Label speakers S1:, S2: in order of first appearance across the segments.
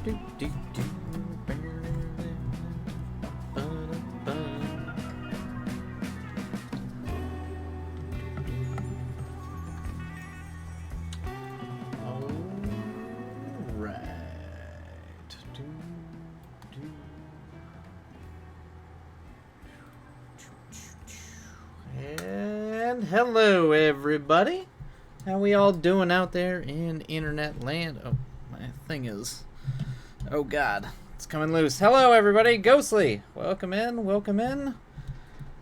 S1: Do, do, do. And hello, everybody. How we all doing out there in internet land? Oh, my thing is... Oh, God. It's coming loose. Hello, everybody. Ghostly. Welcome in. Welcome in.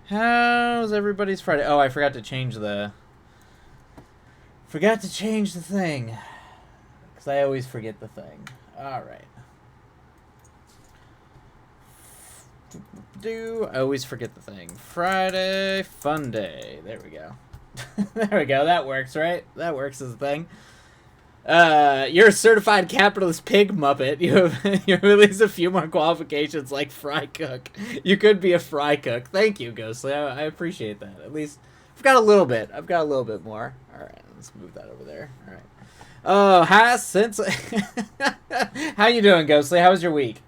S1: How's everybody's Friday? Oh, I forgot to change the... thing. Because I always forget the thing. Alright. I always forget the thing. Friday Fun Day. There we go. There we go. That works, right? That works as a thing. You're a certified capitalist pig muppet. You have at least a few more qualifications like fry cook. You could be a fry cook. Thank you, Ghostly. I appreciate that. At least I've got a little bit. I've got a little bit more. All right, let's move that over there. All right. Oh, how you doing, Ghostly? How was your week?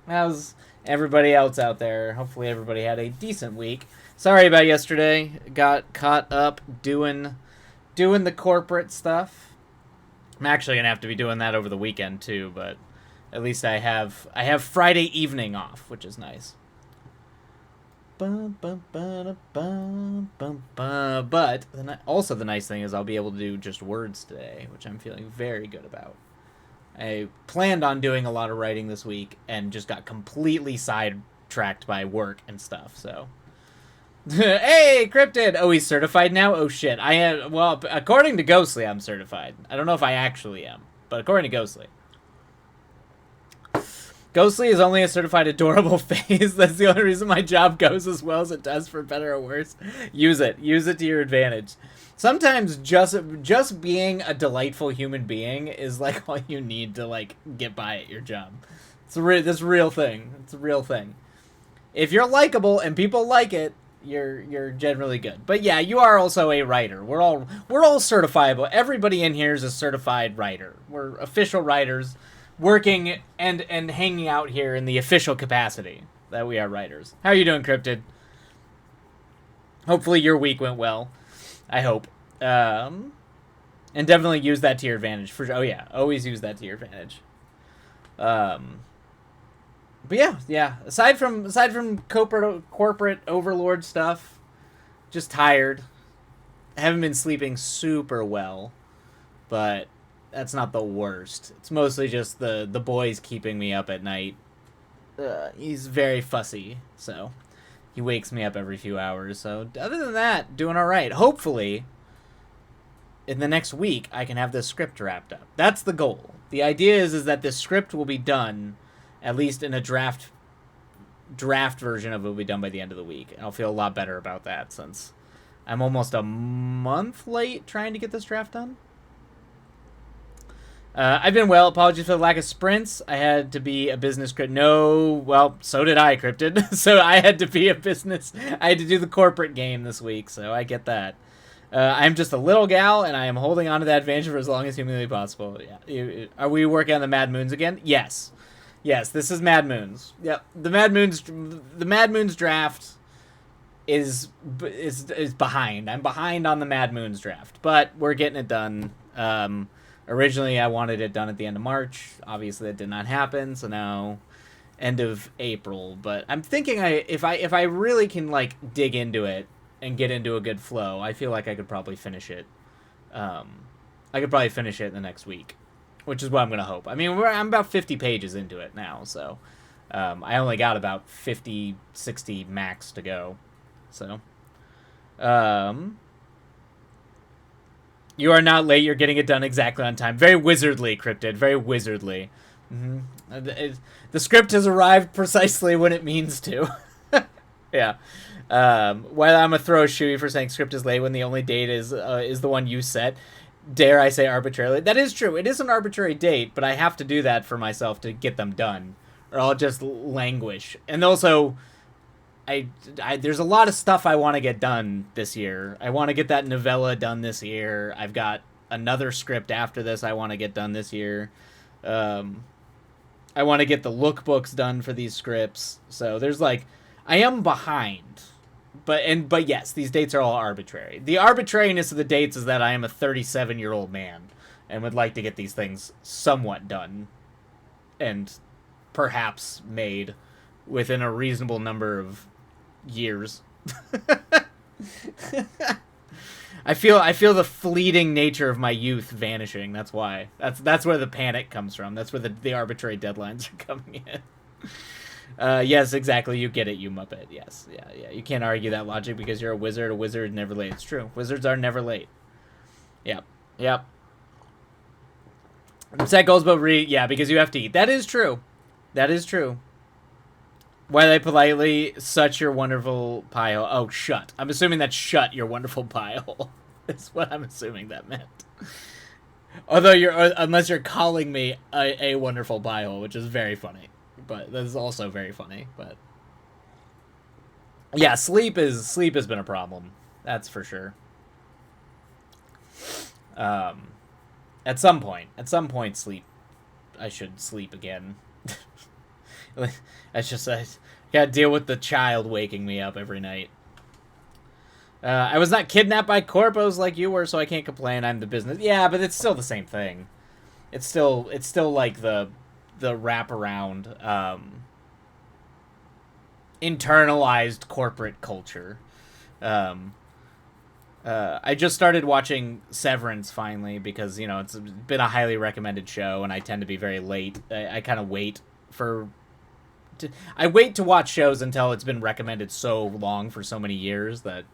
S1: How's everybody else out there? Hopefully everybody had a decent week. Sorry about yesterday. Got caught up doing the corporate stuff. I'm actually gonna have to be doing that over the weekend too, but at least I have Friday evening off, which is nice. But also the nice thing is I'll be able to do just words today, which I'm feeling very good about. I planned on doing a lot of writing this week and just got completely sidetracked by work and stuff, so. Hey, Cryptid! Oh, he's certified now? Oh, shit. I am, well, according to Ghostly, I'm certified. I don't know if I actually am, but according to Ghostly. Ghostly is only a certified adorable phase. That's the only reason my job goes as well as it does, for better or worse. Use it. Use it to your advantage. Sometimes just being a delightful human being is, like, all you need to, like, get by at your job. It's this real thing. It's a real thing. If you're likable and people like it, you're generally good. But yeah, you are also a writer. We're all certifiable. Everybody in here is a certified writer. We're official writers working and hanging out here in the official capacity that we are writers. How are you doing, Cryptid? Hopefully your week went well. I hope. And definitely use that to your advantage. Oh yeah, always use that to your advantage. But yeah. Aside from corporate overlord stuff, just tired. I haven't been sleeping super well, but that's not the worst. It's mostly just the boys keeping me up at night. He's very fussy, so he wakes me up every few hours. So other than that, doing all right. Hopefully, in the next week, I can have this script wrapped up. That's the goal. The idea is that this script will be done, at least in a draft version of it will be done by the end of the week. I'll feel a lot better about that since I'm almost a month late trying to get this draft done. I've been well. Apologies for the lack of sprints. I had to be a business well, so did I, Cryptid. So I had to be a business. I had to do the corporate game this week, so I get that. I'm just a little gal, and I am holding on to that advantage for as long as humanly possible. Yeah. Are we working on the Mad Moons again? Yes. Yes, this is Mad Moons. Yep. The Mad Moons draft is behind. I'm behind on the Mad Moons draft, but we're getting it done. Originally, I wanted it done at the end of March. Obviously, that did not happen, so now end of April. But I'm thinking if I really can, like, dig into it and get into a good flow, I feel like I could probably finish it. I could probably finish it in the next week, which is what I'm going to hope. I mean, I'm about 50 pages into it now, so I only got about 50, 60 max to go. So, you are not late. You're getting it done exactly on time. Very wizardly, Cryptid. Very wizardly. Mm-hmm. The script has arrived precisely when it means to. Yeah. While I'm going to throw a shoey for saying script is late when the only date is the one you set. Dare I say arbitrarily? That is true. It is an arbitrary date, but I have to do that for myself to get them done, or I'll just languish. And also, there's a lot of stuff I want to get done this year. I want to get that novella done this year. I've got another script after this I want to get done this year. I want to get the lookbooks done for these scripts. So there's like, I am behind. But yes, these dates are all arbitrary. The arbitrariness of the dates is that I am a 37-year-old man and would like to get these things somewhat done and perhaps made within a reasonable number of years. I feel the fleeting nature of my youth vanishing. That's why. That's where the panic comes from. That's where the arbitrary deadlines are coming in. Yes, exactly. You get it, you Muppet. Yes, yeah. You can't argue that logic because you're a wizard. A wizard is never late. It's true. Wizards are never late. Yep. Set goals, but yeah, because you have to eat. That is true. Why they politely such your wonderful pie hole. Oh, shut. I'm assuming that shut your wonderful pie hole. That's what I'm assuming that meant. Although unless you're calling me a wonderful pie hole, which is very funny. But that is also very funny. But yeah, sleep has been a problem. That's for sure. At some point, sleep. I should sleep again. I gotta deal with the child waking me up every night. I was not kidnapped by corpos like you were, so I can't complain. I'm the business. Yeah, but it's still the same thing. It's still like the wraparound, internalized corporate culture. I just started watching Severance finally because, it's been a highly recommended show, and I tend to be very late. I kind of wait to watch shows until it's been recommended so long for so many years that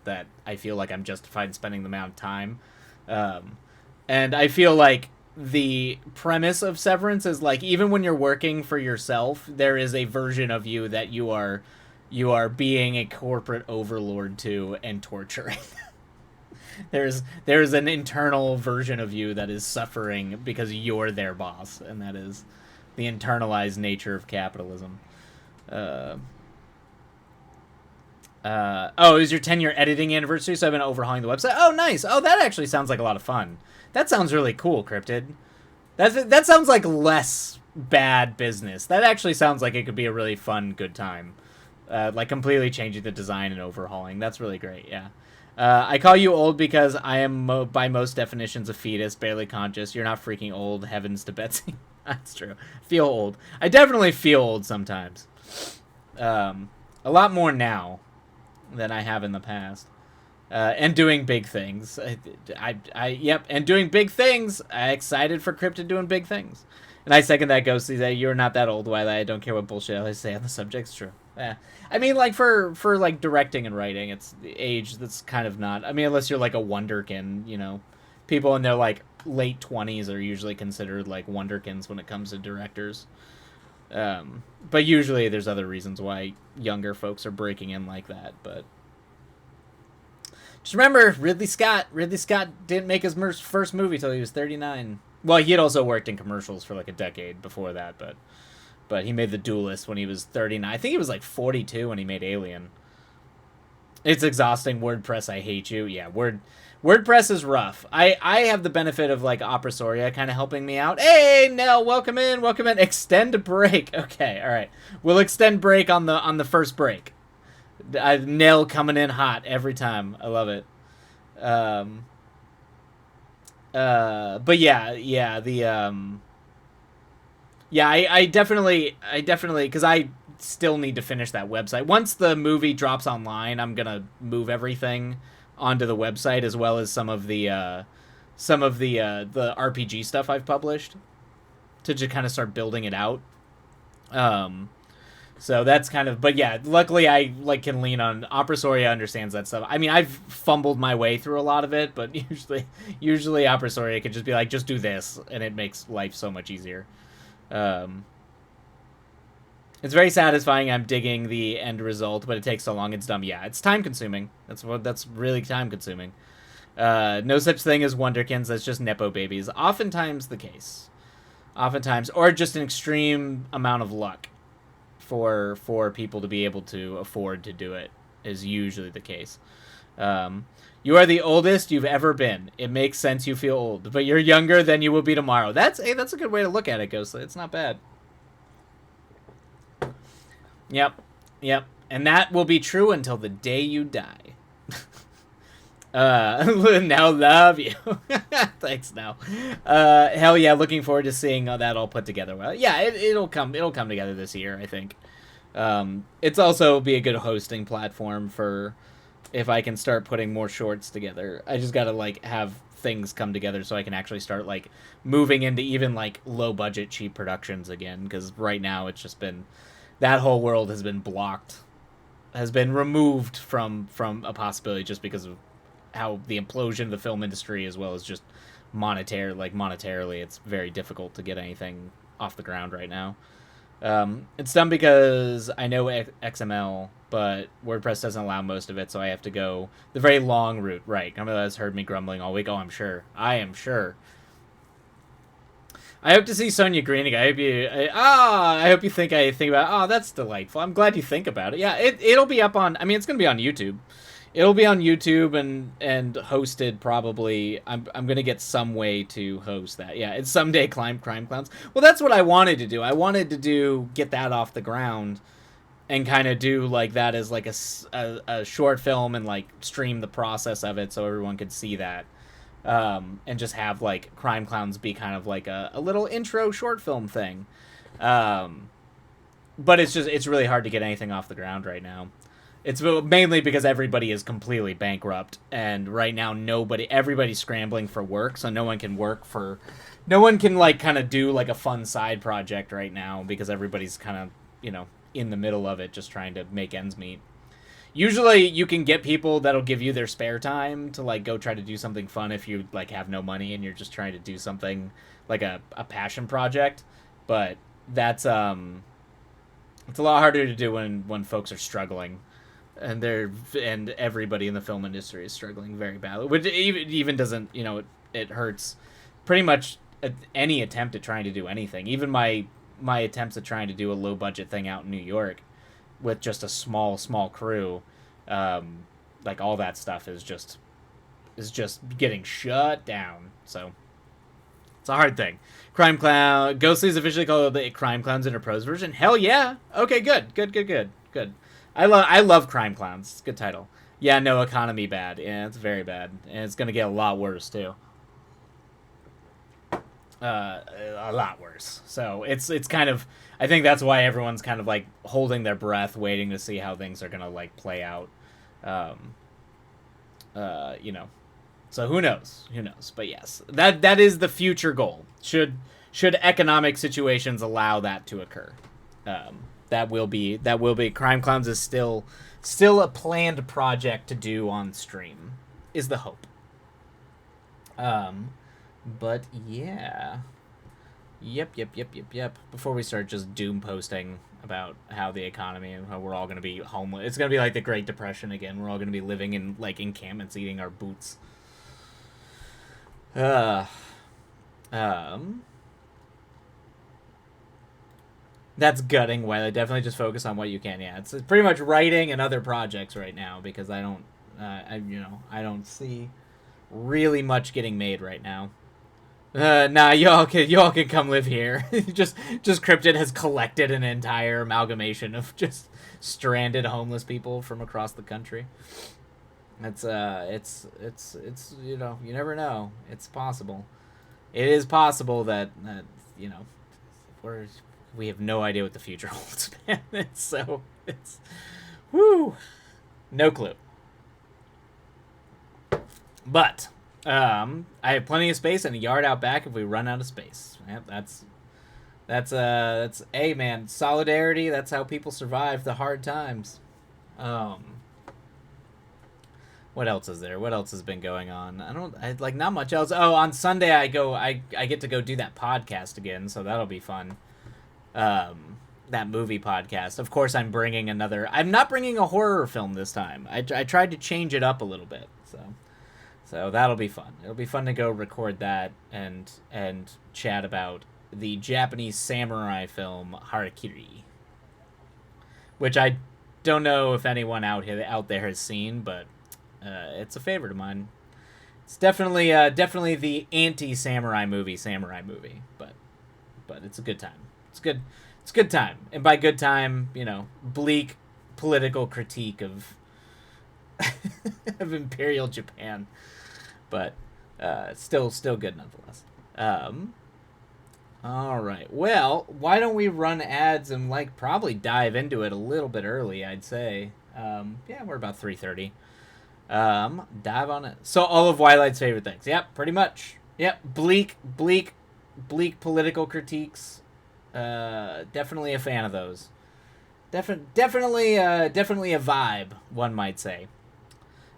S1: I feel like I'm justified in spending the amount of time. And I feel like the premise of Severance is like, even when you're working for yourself, there is a version of you that you are being a corporate overlord to and torturing. There's an internal version of you that is suffering because you're their boss, and that is the internalized nature of capitalism. It was your 10-year editing anniversary, so I've been overhauling the website. Oh, nice. Oh, that actually sounds like a lot of fun. That sounds really cool, Cryptid. That sounds like less bad business. That actually sounds like it could be a really fun, good time. Like completely changing the design and overhauling. That's really great, yeah. I call you old because I am, by most definitions, a fetus, barely conscious. You're not freaking old. Heavens to Betsy. That's true. Feel old. I definitely feel old sometimes. A lot more now than I have in the past. And doing big things. Yep, and doing big things. I'm excited for Cryptid doing big things. And I second that, Ghosty, that you're not that old, Wiley. I don't care what bullshit I say on the subject. It's true. Yeah. I mean, like, for like, directing and writing, it's the age that's kind of not... I mean, unless you're, like, a wonderkin, People in their, like, late 20s are usually considered, like, wonderkins when it comes to directors. But usually there's other reasons why younger folks are breaking in like that, but... Just remember, Ridley Scott didn't make his first movie till he was 39. Well, he had also worked in commercials for, like, a decade before that, but he made The Duelist when he was 39. I think he was, like, 42 when he made Alien. It's exhausting. WordPress, I hate you. Yeah, WordPress is rough. I have the benefit of, like, Opressoria kind of helping me out. Hey, Nell, welcome in. Extend break. Okay, all right. We'll extend break on the first break. Nell coming in hot every time. I love it. But yeah, I definitely, because I still need to finish that website. Once the movie drops online, I'm gonna move everything onto the website, as well as some of the RPG stuff I've published, to just kind of start building it out. So that's kind of, but yeah, luckily I can lean on Opressoria. Understands that stuff. I mean, I've fumbled my way through a lot of it, but usually Opressoria can just be like, just do this, and it makes life so much easier. It's very satisfying. I'm digging the end result, but it takes so long. It's dumb. Yeah, it's time consuming. That's really time consuming. No such thing as wonderkins. That's just nepo babies. Oftentimes the case. Or just an extreme amount of luck for people to be able to afford to do it is usually the case. You are the oldest you've ever been. It makes sense you feel old, but you're younger than you will be tomorrow. That's a good way to look at it, Ghostly. It's not bad. Yep. Yep. And that will be true until the day you die. Now love you. Thanks. Now, hell yeah, looking forward to seeing that all put together. Well, yeah, it'll come together this year, I think. It's also be a good hosting platform for if I can start putting more shorts together. I just gotta like have things come together so I can actually start like moving into even like low budget cheap productions again, because right now it's just been that whole world has been blocked, has been removed from a possibility just because of how the implosion of the film industry, as well as just monetarily it's very difficult to get anything off the ground right now. It's done because I know XML, but WordPress doesn't allow most of it, so I have to go the very long route. Right. Camila has heard me grumbling all week. Oh, I'm sure. I am sure. I hope to see Sonia Greening. I hope you think about. Oh, that's delightful. I'm glad you think about it. Yeah, it'll be up on. I mean, it's gonna be on YouTube. It'll be on YouTube and hosted probably. I'm gonna get some way to host that. Yeah, it's Someday Crime Clowns. Well, that's what I wanted to do. I wanted to get that off the ground and kind of do like that as like a short film and like stream the process of it so everyone could see that. And just have like Crime Clowns be kind of like a little intro short film thing. But it's really hard to get anything off the ground right now. It's mainly because everybody is completely bankrupt, and right now everybody's scrambling for work, so no one can like kind of do like a fun side project right now because everybody's kind of, in the middle of it just trying to make ends meet. Usually you can get people that'll give you their spare time to like go try to do something fun if you like have no money and you're just trying to do something like a passion project, but that's it's a lot harder to do when folks are struggling and everybody in the film industry is struggling very badly, which even doesn't, it hurts pretty much any attempt at trying to do anything. Even my attempts at trying to do a low budget thing out in New York with just a small crew, like all that stuff is just getting shut down. So it's a hard thing. Crime Clown Ghostly's officially called the Crime Clowns in a prose version. Hell yeah. Okay, good. I love Crime Clowns. It's a good title. Yeah, no, economy bad. Yeah, it's very bad, and it's gonna get a lot worse too. A lot worse. So it's kind of, I think that's why everyone's kind of like holding their breath, waiting to see how things are gonna like play out. You know. So who knows? But yes, that is the future goal. Should economic situations allow that to occur, that will be Crime Clowns is still a planned project to do on stream, is the hope. But yeah. Yep. Before we start just doom posting about how the economy and how we're all going to be homeless. It's going to be like the Great Depression again. We're all going to be living in like encampments eating our boots. That's gutting. Why I definitely just focus on what you can. Yeah, it's pretty much writing and other projects right now because I don't I don't see really much getting made right now. Nah, y'all can come live here. just Cryptid has collected an entire amalgamation of just stranded homeless people from across the country. It's you never know. It's possible. It is possible that we have no idea what the future holds, man. It's whoo, no clue. But I have plenty of space and a yard out back if we run out of space. Yep, that's hey man, solidarity. That's how people survive the hard times. What else is there? What else has been going on? Not much else. Oh, on Sunday I get to go do that podcast again, so that'll be fun. That movie podcast. Of course, I'm not bringing a horror film this time. I tried to change it up a little bit, so that'll be fun. It'll be fun to go record that and chat about the Japanese samurai film Harakiri, which I don't know if anyone out there has seen, but it's a favorite of mine. It's definitely the anti-samurai movie, but it's a good time. It's it's a good time, and by good time, bleak political critique of of Imperial Japan, but still good nonetheless. All right. Well, why don't we run ads and probably dive into it a little bit early? I'd say. Yeah, we're about 3:30. Dive on it. So all of Wilight's favorite things. Yep, pretty much. Yep, bleak political critiques. Definitely a fan of those. Definitely a vibe, one might say.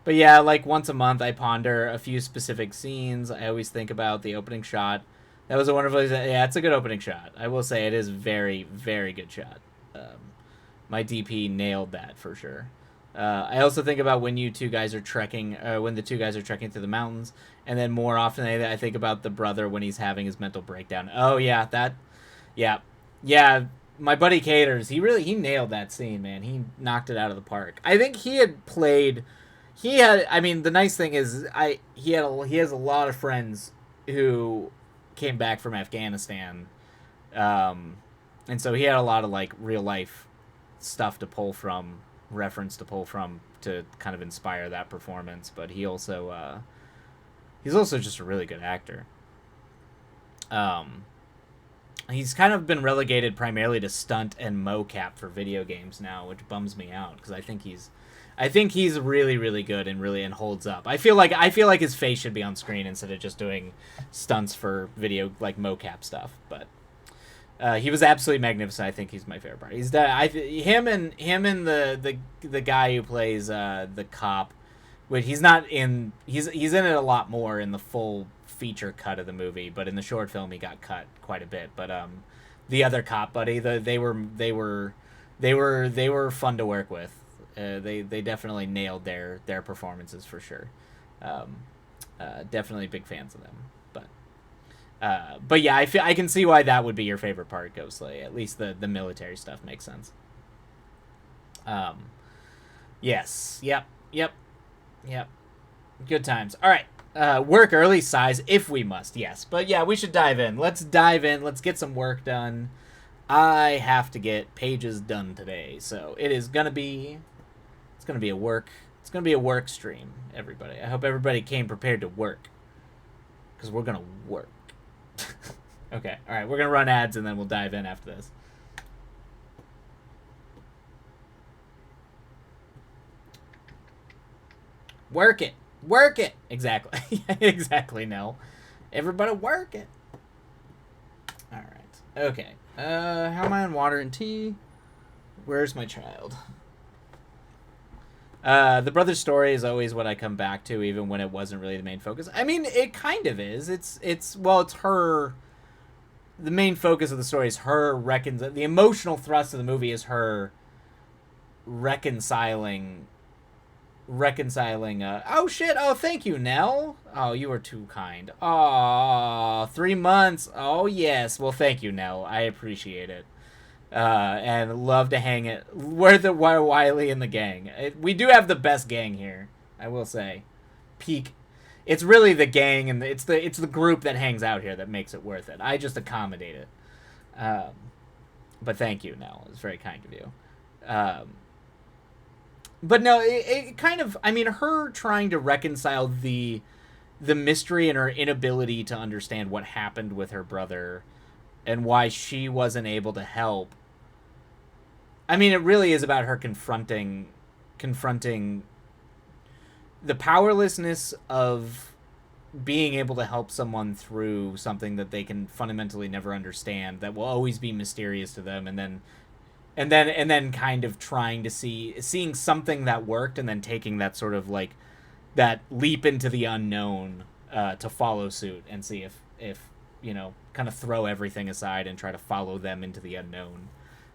S1: But yeah, once a month, I ponder a few specific scenes. I always think about the opening shot. That was a wonderful. Yeah, it's a good opening shot. I will say it is very, very good shot. My DP nailed that for sure. I also think about when you two guys are trekking, when the two guys are trekking through the mountains, and then more often I think about the brother when he's having his mental breakdown. Oh yeah, yeah. My buddy Caters, he nailed that scene, man. He knocked it out of the park. I think he had played. I mean, the nice thing is, he has a lot of friends who came back from Afghanistan, and so he had a lot of real life stuff to pull from, reference to pull from to kind of inspire that performance. But he's also just a really good actor. He's kind of been relegated primarily to stunt and mocap for video games now, which bums me out because I think he's really, really good and holds up. I feel like his face should be on screen instead of just doing stunts for video mocap stuff. But he was absolutely magnificent. I think he's my favorite part. Him and the guy who plays the cop. Wait, he's not in. He's in it a lot more in the full feature cut of the movie, but in the short film he got cut quite a bit. But the other cop buddy, they were fun to work with. They definitely nailed their performances for sure. Definitely big fans of them. But yeah, I can see why that would be your favorite part, Ghostly. At least the military stuff makes sense. Yes. Yep. Good times. All right. Work early, size if we must. Yes. But yeah, we should dive in. Let's dive in. Let's get some work done. I have to get pages done today, so it's gonna be a work stream, everybody. I hope everybody came prepared to work, because we're gonna work. Okay, all right, we're gonna run ads and then we'll dive in after this. Work it, exactly. Exactly. No, everybody work it. All right, okay. How am I on water and tea? Where's my child? The brother story is always what I come back to, even when it wasn't really the main focus. I mean, it kind of is. It's her. The main focus of the story is her the emotional thrust of the movie is her reconciling. Oh shit! Oh, thank you, Nell. Oh, you are too kind. Oh, 3 months. Oh yes. Well, thank you, Nell. I appreciate it. And love to hang it. We're Wiley and the gang. We do have the best gang here, I will say. Peak. It's really the gang and it's the group that hangs out here that makes it worth it. I just accommodate it. But thank you, Nell. It's very kind of you. But no, it kind of. I mean, her trying to reconcile the mystery and her inability to understand what happened with her brother and why she wasn't able to help. I mean, it really is about her confronting the powerlessness of being able to help someone through something that they can fundamentally never understand, that will always be mysterious to them, and then kind of trying to seeing something that worked and then taking that sort of that leap into the unknown to follow suit and see if kind of throw everything aside and try to follow them into the unknown.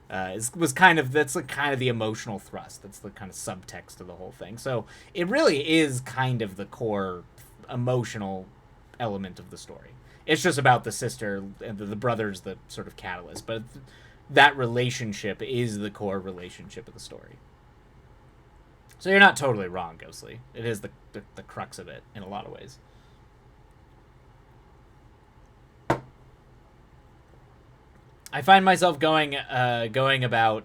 S1: That's kind of the emotional thrust. That's the kind of subtext of the whole thing. So it really is kind of the core emotional element of the story. It's just about the sister and the brother's the sort of catalyst, but that relationship is the core relationship of the story. So you're not totally wrong, Ghostly. It is the crux of it in a lot of ways. I find myself going about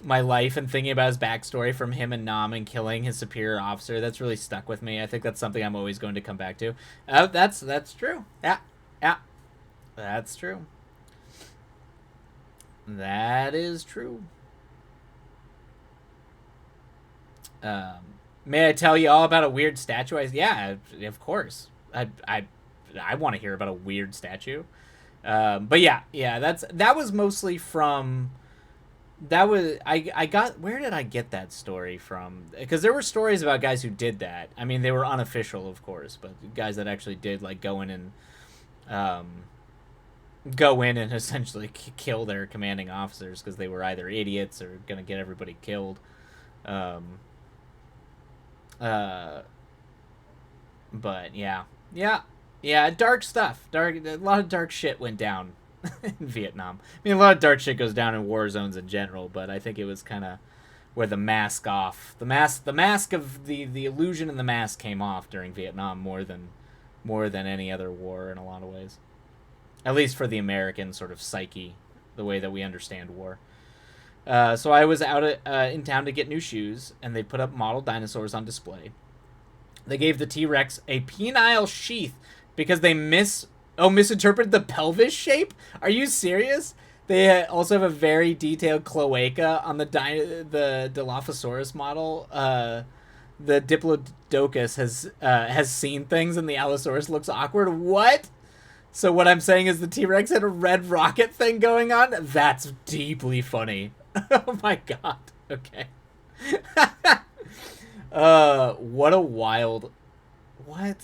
S1: my life and thinking about his backstory from him and Nam and killing his superior officer. That's really stuck with me. I think that's something I'm always going to come back to. That's true. Yeah, yeah, that's true. That is true. Um, may I tell you all about a weird statue? Yeah, of course. I want to hear about a weird statue. But yeah, that was mostly from that was I got where did I get that story from? Because there were stories about guys who did that. I mean, they were unofficial, of course, but guys that actually did like um, go in and essentially kill their commanding officers because they were either idiots or gonna get everybody killed. Um, uh, but yeah, dark stuff. A lot of dark shit went down in Vietnam. I mean, a lot of dark shit goes down in war zones in general, but I think it was kind of where the mask off, the mask of the illusion and the mask came off during Vietnam more than any other war in a lot of ways. At least for the American sort of psyche, the way that we understand war. So I was out in town to get new shoes, and they put up model dinosaurs on display. They gave the T-Rex a penile sheath because they misinterpreted the pelvis shape. Are you serious? They also have a very detailed cloaca on the Dilophosaurus model. The Diplodocus has seen things, and the Allosaurus looks awkward. What? So what I'm saying is the T-Rex had a red rocket thing going on? That's deeply funny. Oh my god. Okay. What a wild... What?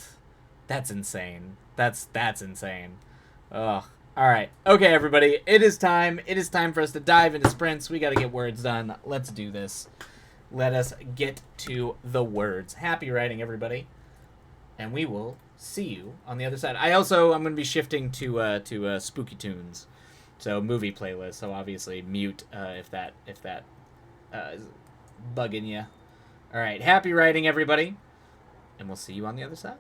S1: That's insane. That's insane. Ugh. Alright. Okay, everybody. It is time. It is time for us to dive into sprints. We gotta get words done. Let's do this. Let us get to the words. Happy writing, everybody. And we will see you on the other side. I'm going to be shifting to Spooky Tunes, so movie playlist. So obviously mute if that is bugging you. All right, happy writing, everybody, and we'll see you on the other side.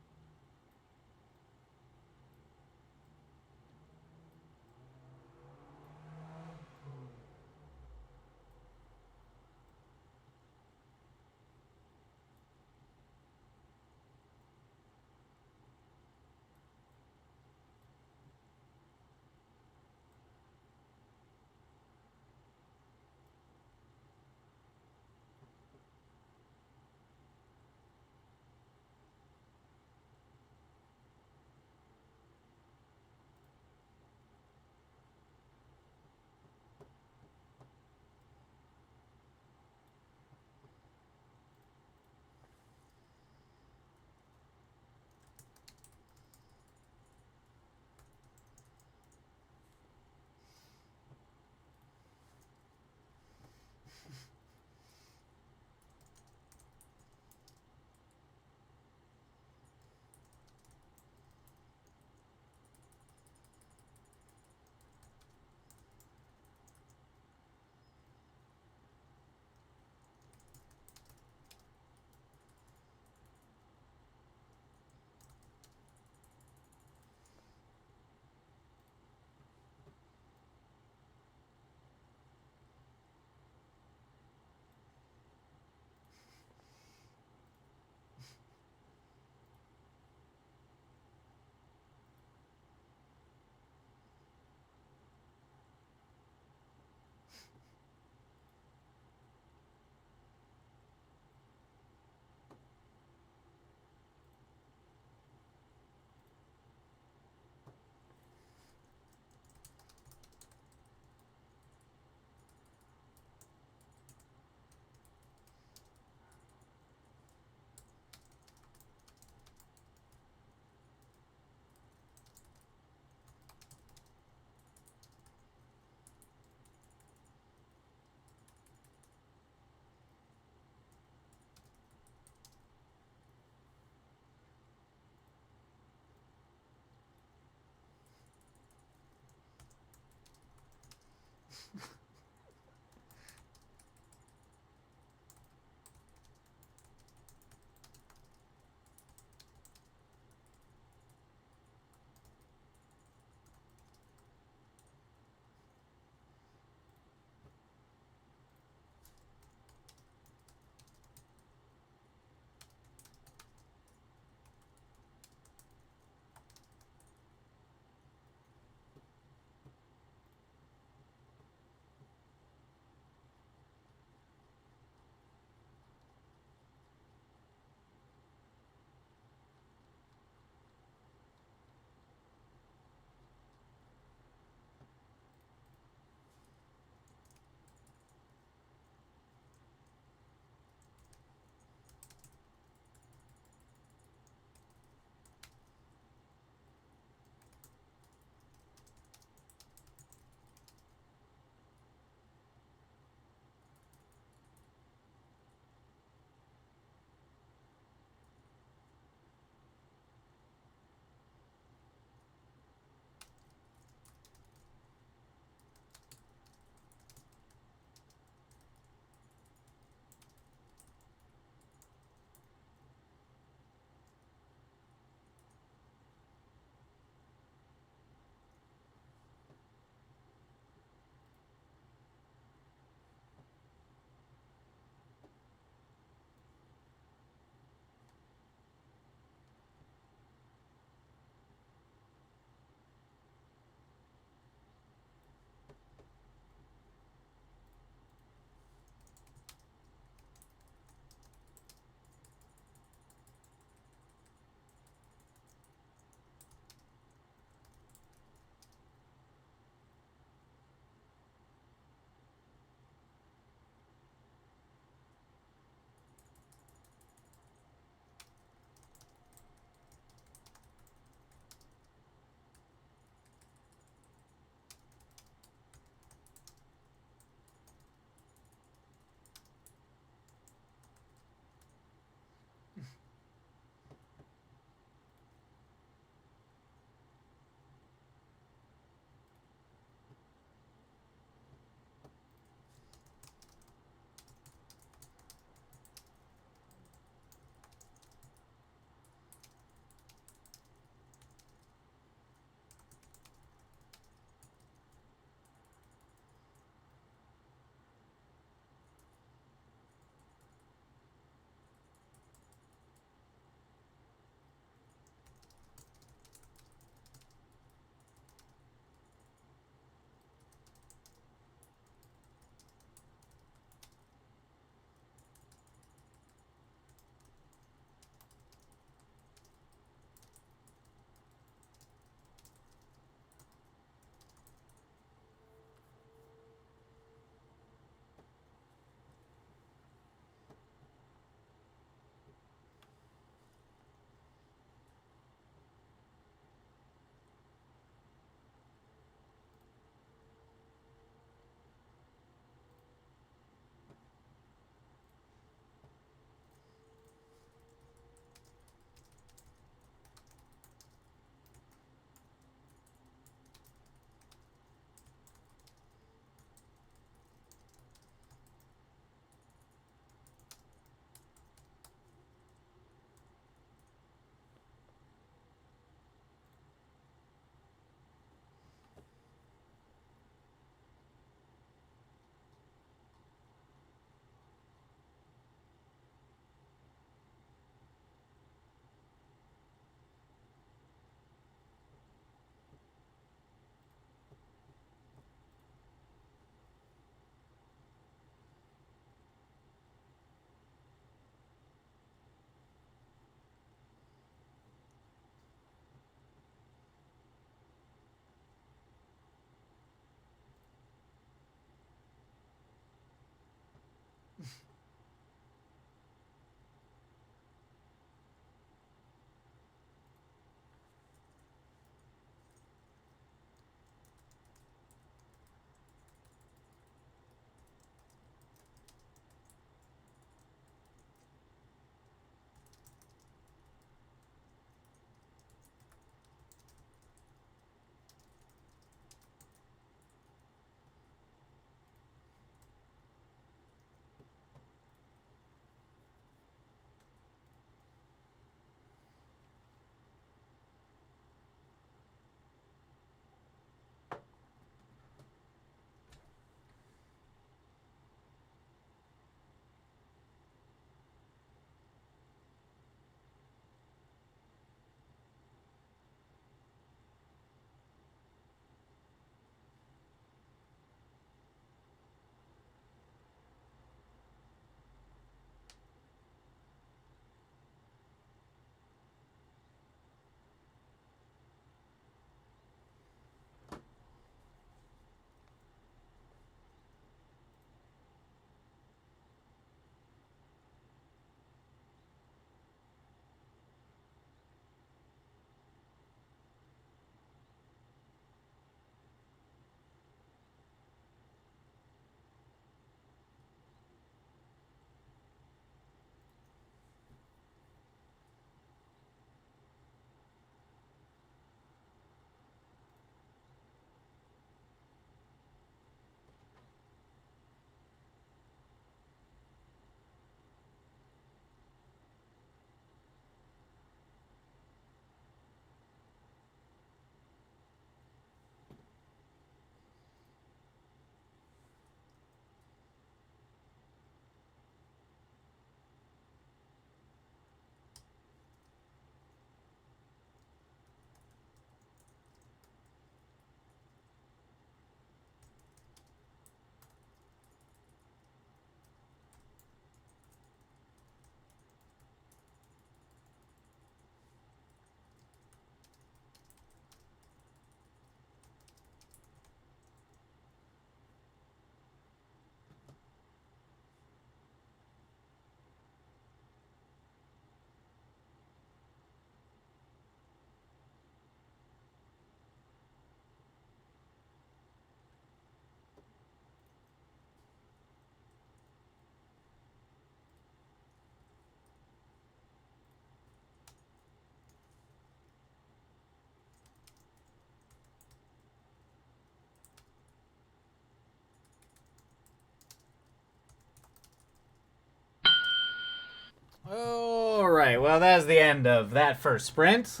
S1: right. Well, that's the end of that first sprint.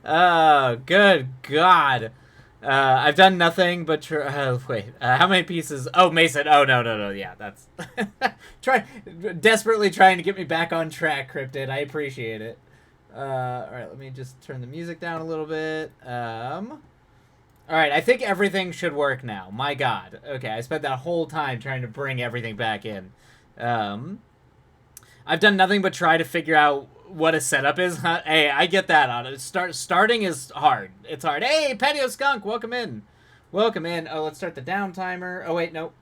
S1: Oh, good God. I've done nothing but wait. How many pieces? Oh, Mason. Oh, no. Yeah, that's desperately trying to get me back on track, Cryptid. I appreciate it. All right, let me just turn the music down a little bit. All right, I think everything should work now. My God. Okay, I spent that whole time trying to bring everything back in. I've done nothing but try to figure out what a setup is. Hey, I get that on it. Starting is hard. It's hard. Hey, Patio Skunk, welcome in. Welcome in. Oh, let's start the down timer. Oh wait, no.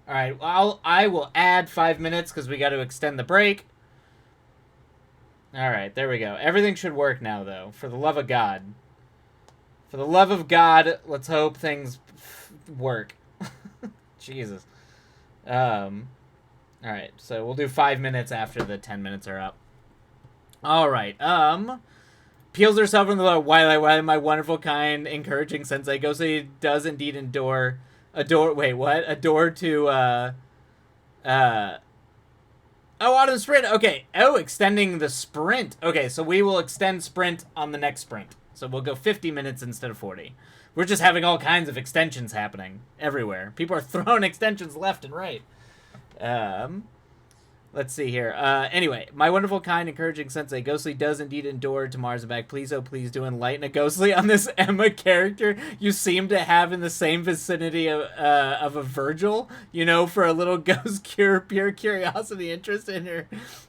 S1: All right, I will add 5 minutes because we got to extend the break. All right, there we go. Everything should work now, though. For the love of God. For the love of God, let's hope things work. Jesus. All right, so we'll do 5 minutes after the 10 minutes are up. All right. Peels herself from the why my wonderful kind encouraging sensei Ghostly does indeed adore to autumn sprint. Okay. Oh, extending the sprint. Okay, so we will extend sprint on the next sprint. So we'll go 50 minutes instead of 40. We're just having all kinds of extensions happening everywhere. People are throwing extensions left and right. Let's see here. Anyway, my wonderful, kind, encouraging sensei Ghostly does indeed endure to Mars and back. Please, oh please, do enlighten a Ghostly on this Emma character you seem to have in the same vicinity of a Virgil. You know, for a little ghost pure curiosity interest in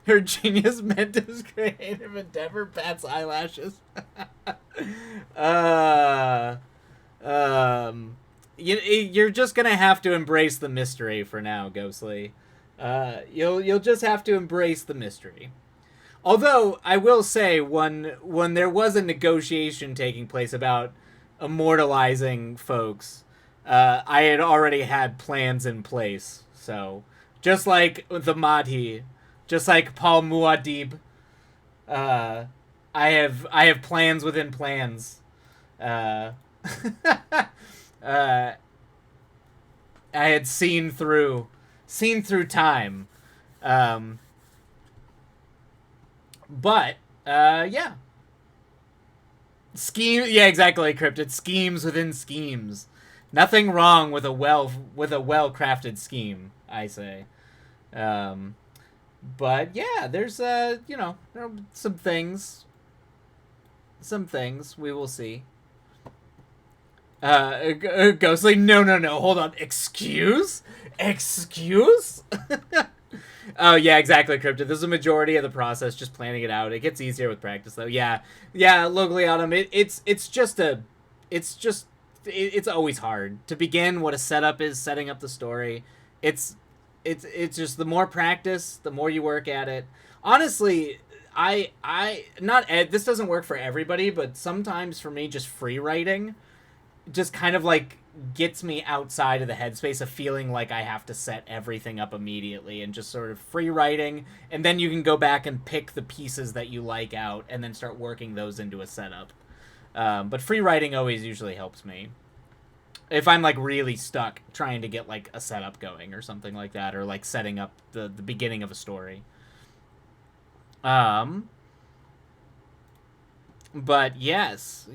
S1: her genius Mentos creative endeavor, bats eyelashes. You're just gonna have to embrace the mystery for now, Ghostly. You'll just have to embrace the mystery. Although I will say, when there was a negotiation taking place about immortalizing folks, I had already had plans in place. So just like the Mahdi, just like Paul Muad'Dib, I have plans within plans. I had seen through time. But yeah. Yeah, exactly, Cryptid. Schemes within schemes. Nothing wrong with a well-crafted scheme, I say. But yeah, there's there are some things we will see. Ghostly, no, hold on. Excuse? Oh, yeah, exactly, Cryptid. This is a majority of the process, just planning it out. It gets easier with practice, though. Yeah, locally autumn. It's always hard to begin what a setup is, setting up the story. It's just the more practice, the more you work at it. Honestly, this doesn't work for everybody, but sometimes for me, just free writing just kind of like gets me outside of the headspace of feeling like I have to set everything up immediately, and just sort of free writing, and then you can go back and pick the pieces that you like out and then start working those into a setup. But free writing always usually helps me if I'm like really stuck trying to get like a setup going or something like that, or like setting up the beginning of a story. But yes.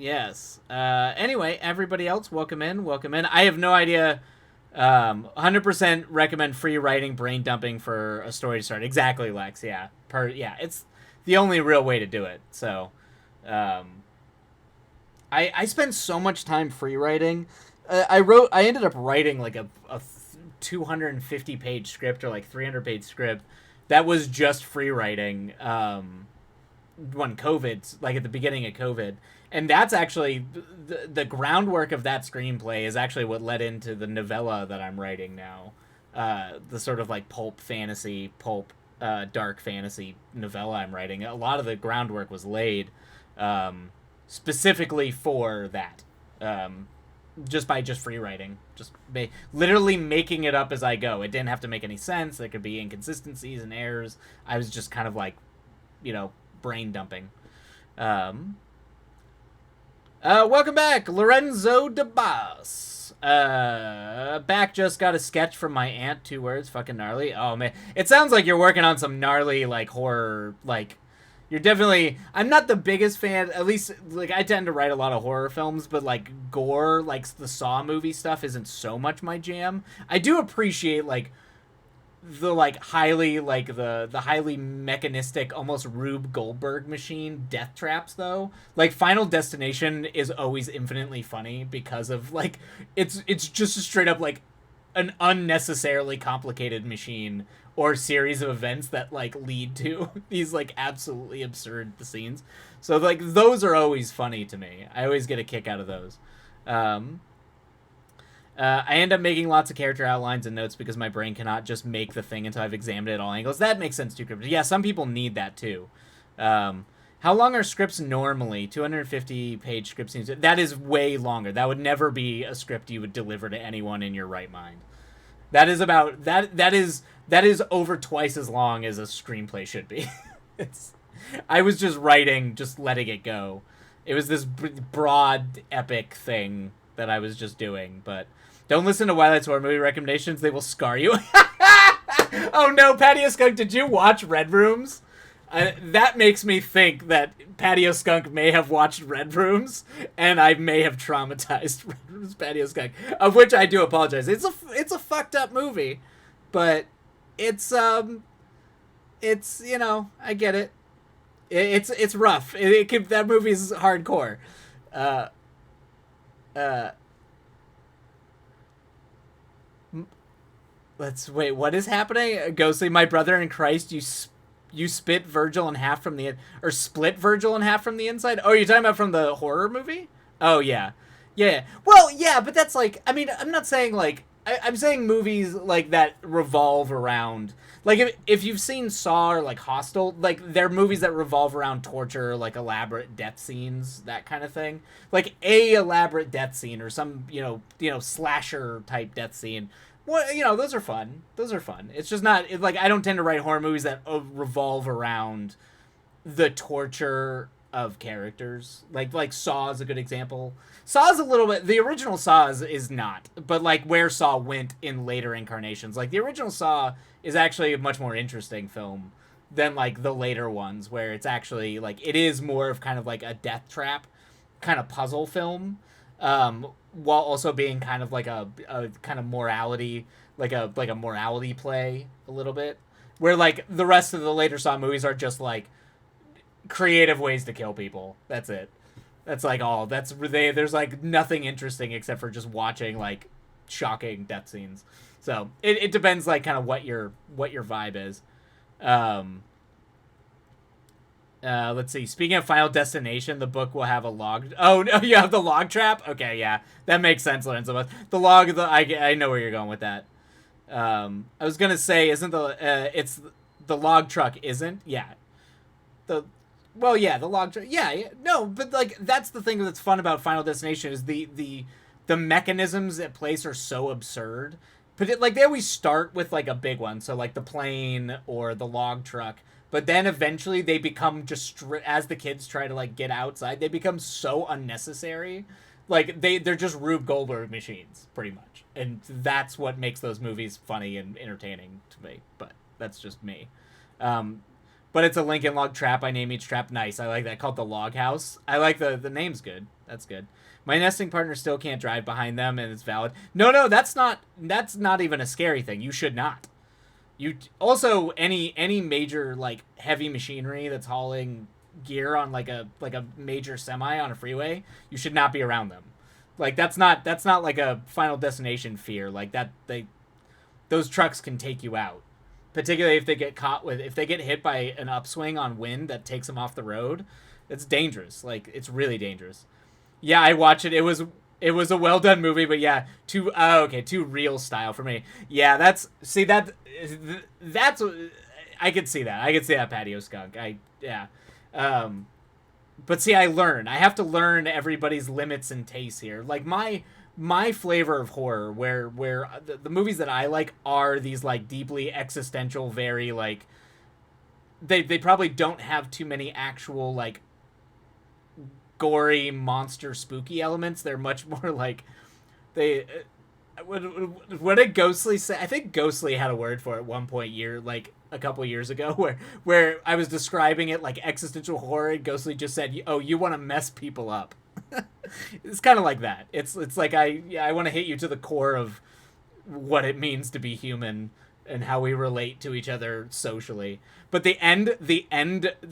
S1: Anyway, everybody else, welcome in. I have no idea. 100% recommend free writing, brain dumping for a story to start. Exactly, Lex. Yeah. It's the only real way to do it. So, I spent so much time free writing. I ended up writing like a 250-page script or like 300-page script that was just free writing. When COVID, like at the beginning of COVID, and that's actually the groundwork of that screenplay is actually what led into the novella that I'm writing now, the sort of like dark fantasy novella I'm writing. A lot of the groundwork was laid specifically for that, just by free writing, literally making it up as I go. It didn't have to make any sense. There could be inconsistencies and errors. I was just kind of like, brain dumping. Welcome back, Lorenzo DeBas. Back just got a sketch from my aunt. 2 words. Fucking gnarly. Oh man, it sounds like you're working on some gnarly like horror. Like, you're definitely. I'm not the biggest fan. At least like I tend to write a lot of horror films, but like gore, like the Saw movie stuff, isn't so much my jam. I do appreciate like the like highly like the highly mechanistic, almost Rube Goldberg machine death traps though. Like Final Destination is always infinitely funny because of like it's just a straight up like an unnecessarily complicated machine or series of events that like lead to these like absolutely absurd scenes. So like those are always funny to me. I always get a kick out of those. Um, I end up making lots of character outlines and notes because my brain cannot just make the thing until I've examined it at all angles. That makes sense too, Crypto. Yeah, some people need that too. How long are scripts normally? 250-page script scenes. That is way longer. That would never be a script you would deliver to anyone in your right mind. That is about that is over twice as long as a screenplay should be. it's I was just writing, just letting it go. It was this broad epic thing that I was just doing, but don't listen to Wilight's horror movie recommendations. They will scar you. Oh no, Patio Skunk, did you watch Red Rooms? That makes me think that Patio Skunk may have watched Red Rooms, and I may have traumatized Red Rooms Patio Skunk, of which I do apologize. It's a fucked up movie, but it's you know, I get it. It's rough. It can, that movie's hardcore. Uh, uh, let's wait. What is happening? Ghostly, my brother in Christ. You spit Virgil in half from the or split Virgil in half from the inside. Oh, you're talking about from the horror movie? Oh yeah, yeah. Well, yeah, but that's like. I mean, I'm not saying like. I'm saying movies like that revolve around. Like if you've seen Saw or like Hostel, like they're movies that revolve around torture, like elaborate death scenes, that kind of thing. Like a elaborate death scene or some slasher type death scene. Well, those are fun. Those are fun. It's just not like I don't tend to write horror movies that revolve around the torture of characters. Like Saw is a good example. Saw is a little bit, the original Saw is not, but like where Saw went in later incarnations. Like the original Saw is actually a much more interesting film than like the later ones, where it's actually like it is more of kind of like a death trap kind of puzzle film, while also being kind of like a kind of morality, like a morality play a little bit, where like the rest of the later Saw movies are just like creative ways to kill people. That's it. That's like all. There's like nothing interesting except for just watching like shocking death scenes. So it depends like kind of what your vibe is. Let's see. Speaking of Final Destination, the book will have a log. Oh no, you have the log trap. Okay, yeah, that makes sense, Lorenzo. The log. I know where you're going with that. I was gonna say, isn't it's the log truck? Isn't the well, yeah, the log truck. Yeah, no, but like that's the thing that's fun about Final Destination is the mechanisms at place are so absurd. But like they always start with like a big one, so like the plane or the log truck. But then eventually they become just as the kids try to like get outside, they become so unnecessary. Like they're just Rube Goldberg machines, pretty much, and that's what makes those movies funny and entertaining to me. But that's just me. But it's a Lincoln Log trap. I name each trap nice. I like that, called the Log House. I like the name's good. That's good. My nesting partner still can't drive behind them, and it's valid. No, that's not even a scary thing. You should not. You also any major like heavy machinery that's hauling gear on like a major semi on a freeway, you should not be around them. Like that's not like a Final Destination fear. Like those trucks can take you out. Particularly if they get hit by an upswing on wind that takes them off the road, it's dangerous. Like it's really dangerous. Yeah, I watched it. It was a well done movie, but yeah, too real style for me. Yeah, that's I could see that. I could see that, Patio Skunk. But see, I have to learn everybody's limits and tastes here. Like my flavor of horror, where the movies that I like are these like deeply existential, very like they probably don't have too many actual like gory monster spooky elements. They're much more like they what did Ghostly say? I think Ghostly had a word for it at one point like a couple years ago where I was describing it like existential horror, and Ghostly just said, "Oh, you want to mess people up." It's kind of like that. It's like I want to hit you to the core of what it means to be human and how we relate to each other socially. But the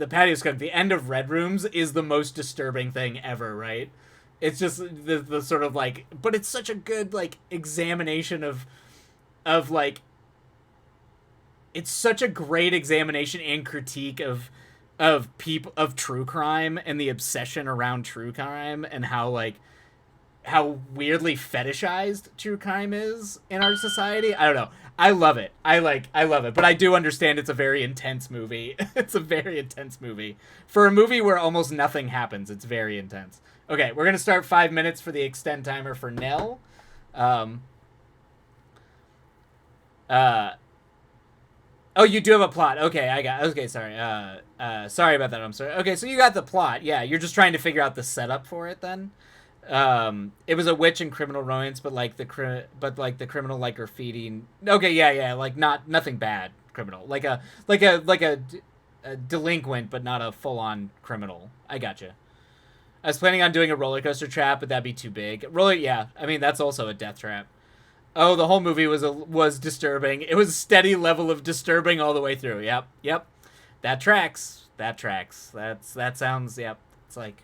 S1: patio skunk, the end of Red Rooms is the most disturbing thing ever, right? It's just the sort of like, but it's such a good like examination of like, it's such a great examination and critique of people, of true crime and the obsession around true crime, and how like how weirdly fetishized true crime is in our society. I don't know. I love it. I love it. But I do understand it's a very intense movie. It's a very intense movie. For a movie where almost nothing happens, it's very intense. Okay, we're going to start 5 minutes for the extend timer for Nell. Oh, you do have a plot. Okay, okay, sorry. Sorry about that. I'm sorry. Okay, so you got the plot. Yeah, you're just trying to figure out the setup for it then. It was a witch and criminal romance, but like the criminal like graffiti. Okay, yeah, like nothing bad criminal, like a delinquent, but not a full on criminal. I gotcha. I was planning on doing a roller coaster trap, but that'd be too big. Yeah. I mean, that's also a death trap. Oh, the whole movie was disturbing. It was a steady level of disturbing all the way through. Yep. That tracks. That sounds. Yep. It's like.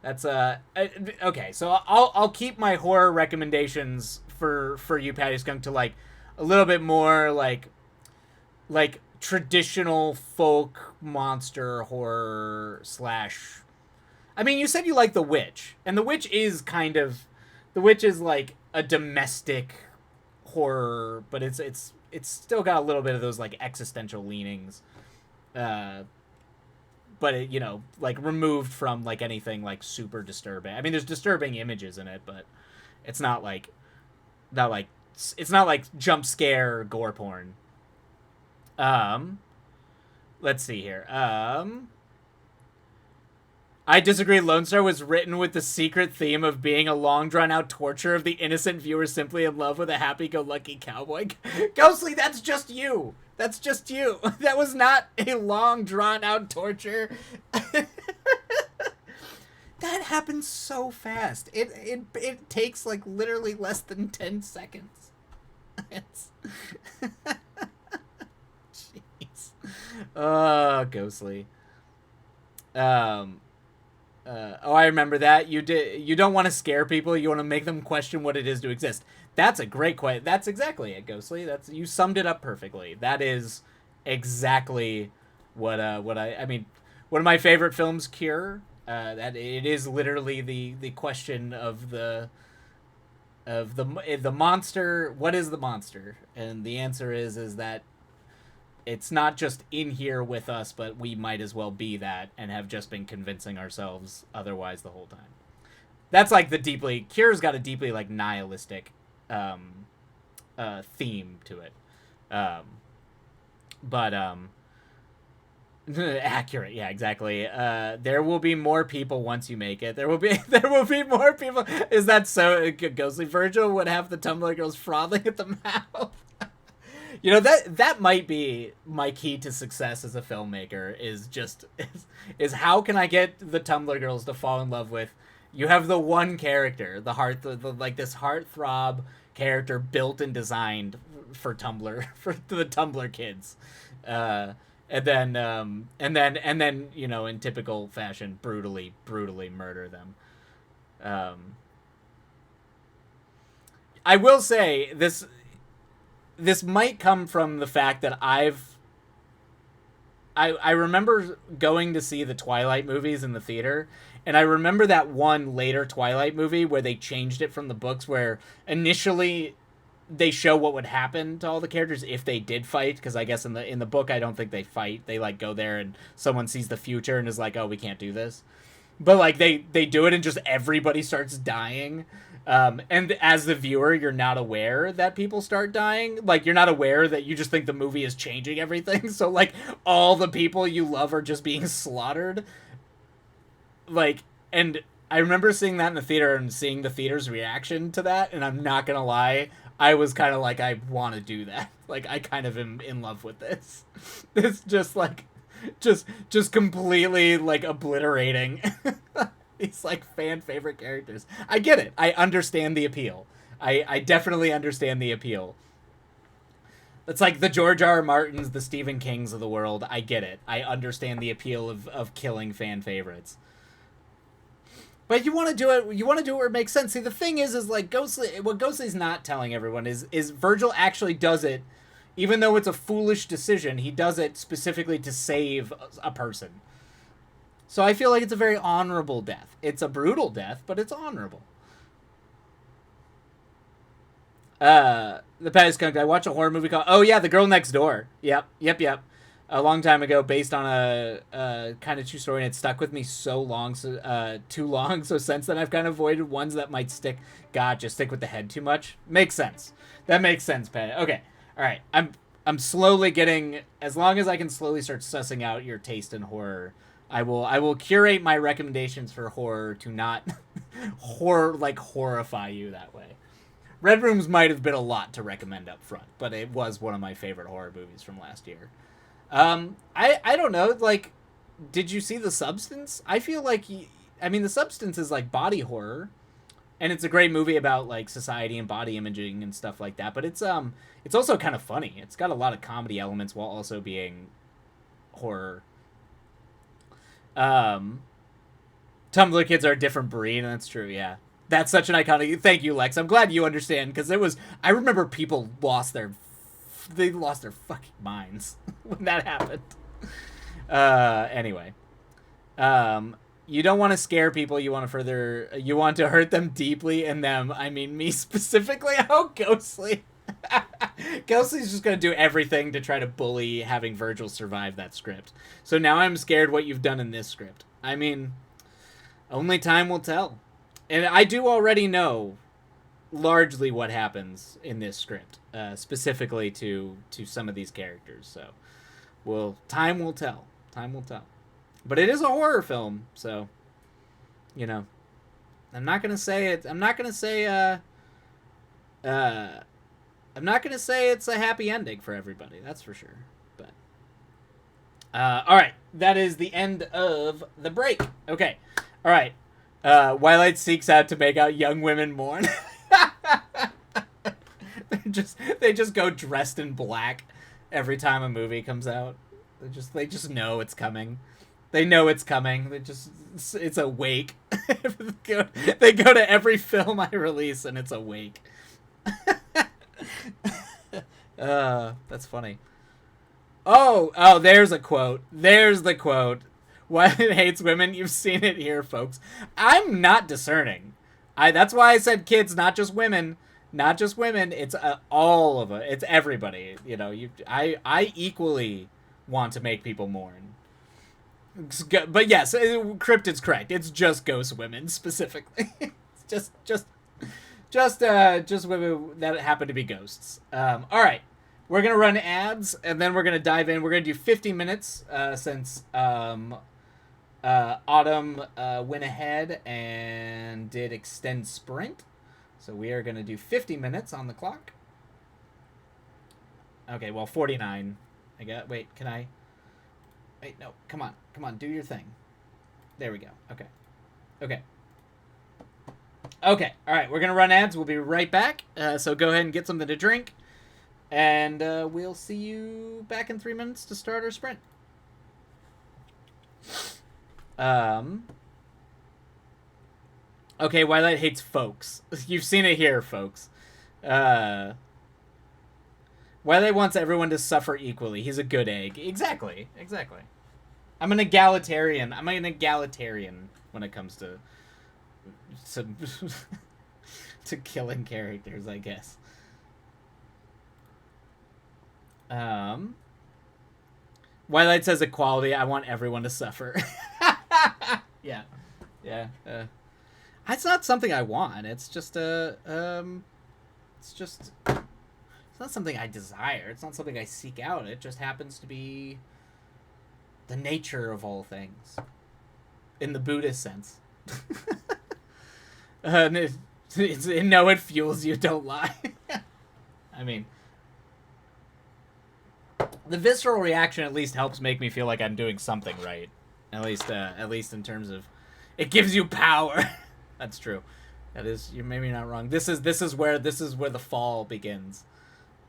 S1: That's okay. So I'll keep my horror recommendations for you, Patty Skunk, to like a little bit more like traditional folk monster horror slash. I mean, you said you like The Witch, and The Witch is like a domestic horror, but it's still got a little bit of those like existential leanings. But it, like removed from like anything like super disturbing. I mean, there's disturbing images in it, but it's not like jump scare gore porn. Let's see here. I disagree. Lone Star was written with the secret theme of being a long drawn out torture of the innocent viewer simply in love with a happy-go-lucky cowboy. Ghostly, that's just you. That's just you. That was not a long drawn out torture. That happens so fast. It takes like literally less than 10 seconds. It's jeez. Oh, Ghostly. I remember that. You don't want to scare people. You want to make them question what it is to exist. That's a great question. That's exactly it, Ghostly. You summed it up perfectly. That is exactly what I mean. One of my favorite films, Cure. That it is literally the question of the monster. What is the monster? And the answer is that it's not just in here with us, but we might as well be that and have just been convincing ourselves otherwise the whole time. That's like Cure's got a deeply like nihilistic theme to it. But accurate, yeah, exactly. There will be more people once you make it. There will be more people. Is that so? Ghostly Virgil would have the Tumblr girls frothing at the mouth. That might be my key to success as a filmmaker is how can I get the Tumblr girls to fall in love with. You have the one character, the like this heartthrob character built and designed for Tumblr, for the Tumblr kids, and then in typical fashion brutally murder them. I will say this might come from the fact that I remember going to see the Twilight movies in the theater, and I remember that one later Twilight movie where they changed it from the books, where initially they show what would happen to all the characters if they did fight, because I guess in the book I don't think they fight. They like go there and someone sees the future and is like, oh, we can't do this. But like they do it and just everybody starts dying. And as the viewer, you're not aware that people start dying. Like, you're not aware that you just think the movie is changing everything. So, like, all the people you love are just being slaughtered. Like, and I remember seeing that in the theater and seeing the theater's reaction to that, and I'm not gonna lie, I was kind of like, I want to do that. Like, I kind of am in love with this. It's just like, just completely like obliterating these like fan favorite characters. I get it. I understand the appeal. I definitely understand the appeal. It's like the George R. R. Martins, the Stephen Kings of the world. I get it. I understand the appeal of killing fan favorites. But you want to do it. You want to do it where it makes sense. See, the thing is like Ghostly. What Ghostly's not telling everyone is Virgil actually does it, even though it's a foolish decision. He does it specifically to save a person. So I feel like it's a very honorable death. It's a brutal death, but it's honorable. The Pet is Skunked. I watched a horror movie called, oh yeah, The Girl Next Door. Yep. A long time ago, based on a kind of true story, and it stuck with me so long, too long. So since then, I've kind of avoided ones that might stick. Gotcha, stick with the head too much. Makes sense. That makes sense, Pet. Okay, all right. I'm slowly getting. As long as I can slowly start sussing out your taste in horror, I will curate my recommendations for horror to not horrify you that way. Red Rooms might have been a lot to recommend up front, but it was one of my favorite horror movies from last year. I don't know, like, did you see The Substance? I feel like, The Substance is, like, body horror, and it's a great movie about, like, society and body imaging and stuff like that, but it's also kind of funny. It's got a lot of comedy elements while also being horror. Tumblr kids are a different breed, and that's true, yeah. That's such an iconic... Thank you, Lex. I'm glad you understand, because I remember people lost their fucking minds when that happened. Anyway. You don't want to scare people. You want to hurt them deeply, and them, I mean me specifically. Oh, Ghostly. Ghostly's just going to do everything to try to bully having Virgil survive that script. So now I'm scared what you've done in this script. I mean, only time will tell. And I do already know largely what happens in this script, specifically to some of these characters. So, time will tell. Time will tell. But it is a horror film, so, I'm not gonna say it. I'm not gonna say it's a happy ending for everybody. That's for sure. But, all right, that is the end of the break. Okay, all right. Twilight seeks out to make out young women mourn. They just go dressed in black every time a movie comes out. They just know it's coming. They know it's coming. It's a wake. They go to every film I release and it's a wake. That's funny. Oh, there's a quote. There's the quote. Why it hates women? You've seen it here, folks. I'm not discerning. That's why I said kids, not just women. Not just women. It's all of it. It's everybody. I equally want to make people mourn. But yes, Cryptid's correct. It's just ghost women specifically. It's just women that happen to be ghosts. All right. We're going to run ads, and then we're going to dive in. We're going to do 50 minutes since Autumn went ahead and did extend sprint. So we are going to do 50 minutes on the clock. Okay, well, 49. Wait, can I? Wait, no, come on, do your thing. There we go. Okay, all right, we're going to run ads. We'll be right back. So go ahead and get something to drink. And we'll see you back in 3 minutes to start our sprint. Okay, Twilight hates folks. You've seen it here, folks. Twilight wants everyone to suffer equally. He's a good egg. Exactly. I'm an egalitarian. When it comes to to killing characters, I guess. Twilight says equality. I want everyone to suffer. Yeah. It's not something I want. It's just it's not something I desire. It's not something I seek out. It just happens to be the nature of all things, in the Buddhist sense. No, it fuels you. Don't lie. I mean, the visceral reaction at least helps make me feel like I'm doing something right. At least in terms of, it gives you power. That's true. That is, you're maybe not wrong. This is where the fall begins.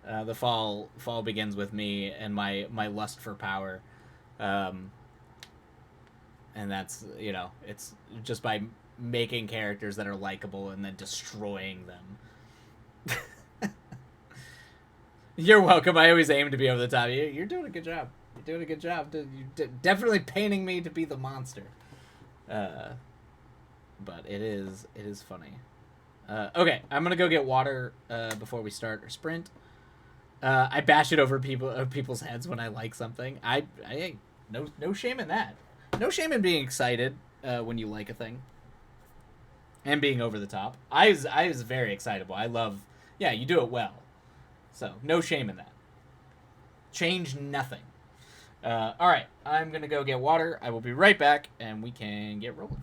S1: The fall begins with me and my lust for power, and that's, it's just by making characters that are likable and then destroying them. You're welcome. I always aim to be over the top. You're doing a good job. You're doing a good job. You're definitely painting me to be the monster. But it is funny. Okay, I'm gonna go get water before we start our sprint. I bash it over people's heads when I like something. I no shame in that. No shame in being excited when you like a thing. And being over the top. I was very excitable. I love. Yeah, you do it well. So no shame in that. Change nothing. All right, I'm gonna go get water. I will be right back, and we can get rolling.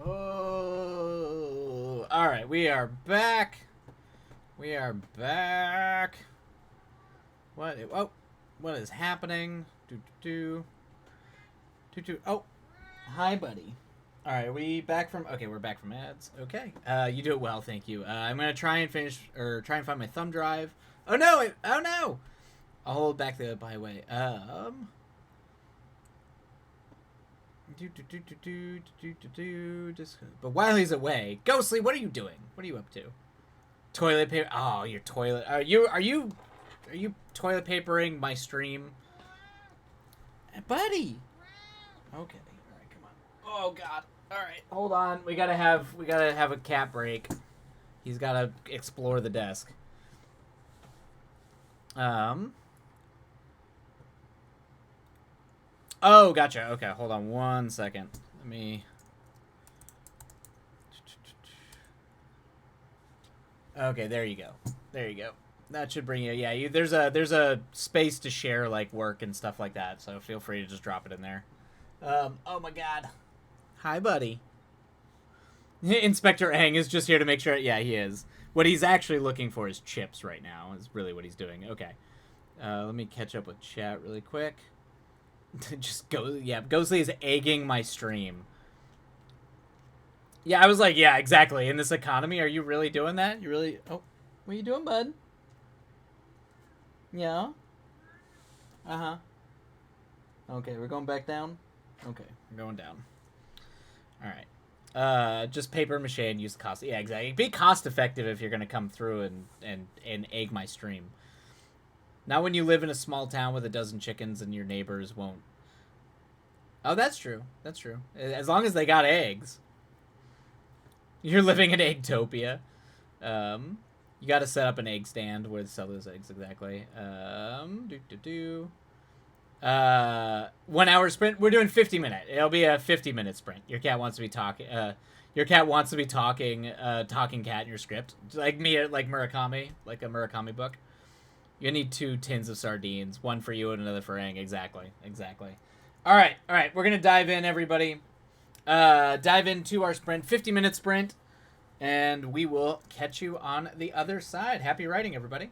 S1: Oh, all right, we are back. We are back. What? Oh, what is happening? Oh, hi, buddy. All right, we back from? Okay, we're back from ads. Okay, you do it well, thank you. I'm gonna try and try and find my thumb drive. Oh no! Oh no! I'll hold back the byway. But while he's away, Ghostly, what are you doing? What are you up to? Toilet paper. Oh, your toilet. Are you toilet papering my stream, buddy? Okay. All right. Come on. Oh God. All right. Hold on. We gotta have a cat break. He's gotta explore the desk. Oh, gotcha. Okay, hold on 1 second. Let me. Okay, there you go. There you go. That should bring you. Yeah, there's a space to share like work and stuff like that. So feel free to just drop it in there. Oh my God. Hi, buddy. Inspector Aang is just here to make sure. Yeah, he is. What he's actually looking for is chips right now. Is really what he's doing. Okay. Let me catch up with chat really quick. Just go. Yeah, Ghostly is egging my stream. Yeah, I was like, yeah, exactly. In this economy, are you really doing that? You really? Oh, what are you doing, bud? Yeah. Uh huh. Okay, we're going back down. Okay, we're going down. All right. Just paper mache and use cost. Yeah, exactly. Be cost effective if you're gonna come through and egg my stream. Not when you live in a small town with a dozen chickens and your neighbors won't. Oh, that's true. That's true. As long as they got eggs, you're living in Eggtopia. Um, you got to set up an egg stand where to sell those eggs exactly. 1 hour sprint. We're doing 50 minute. It'll be a 50-minute sprint. Your cat wants to be talking. Your cat wants to be talking. Talking cat in your script, like me, like Murakami, like a Murakami book. You need 2 tins of sardines, one for you and another for Aang. Exactly, exactly. All right, all right. We're gonna dive in, everybody. Dive into our sprint, 50-minute sprint, and we will catch you on the other side. Happy writing, everybody.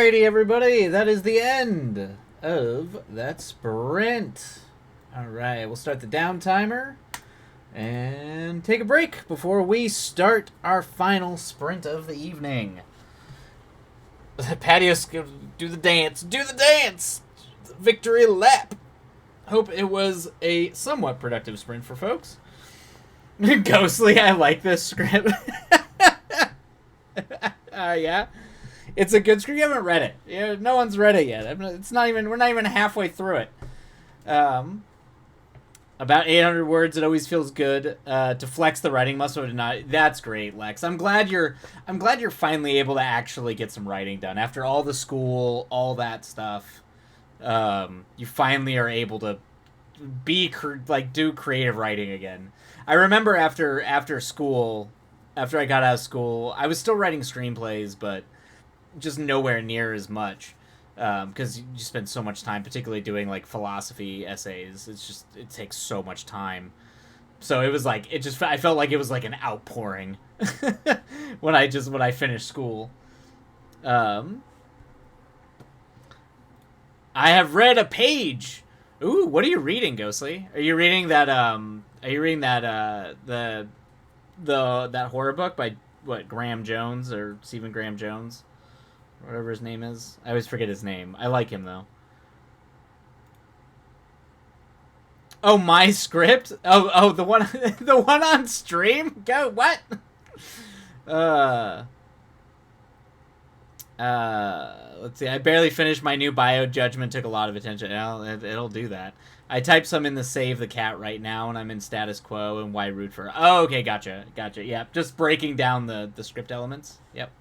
S1: Alrighty, everybody, that is the end of that sprint. Alright, we'll start the down timer and take a break before we start our final sprint of the evening. Patio's gonna do the dance. Do the dance! Victory lap! Hope it was a somewhat productive sprint for folks. Ghostly, I like this script. Yeah. It's a good script. You haven't read it. Yeah, no one's read it yet. It's not even. We're not even halfway through it. About 800 words. It always feels good to flex the writing muscle. Not. That's great, Lex. I'm glad you're finally able to actually get some writing done after all the school, all that stuff. You finally are able to do creative writing again. I remember after school, after I got out of school, I was still writing screenplays, but just nowhere near as much, because you spend so much time, particularly doing like philosophy essays. It takes so much time. So it was like I felt like it was like an outpouring when I finished school. I have read a page. Ooh, what are you reading, Ghostly? Are you reading that that horror book by Graham Jones or Stephen Graham Jones? Whatever his name is. I always forget his name. I like him, though. Oh, my script? Oh, the one the one on stream? Go, what? Let's see. I barely finished my new bio. Judgment took a lot of attention. It'll do that. I typed some in the Save the Cat right now, and I'm in status quo and why root for... Oh, okay, gotcha. Yeah, just breaking down the script elements. Yep.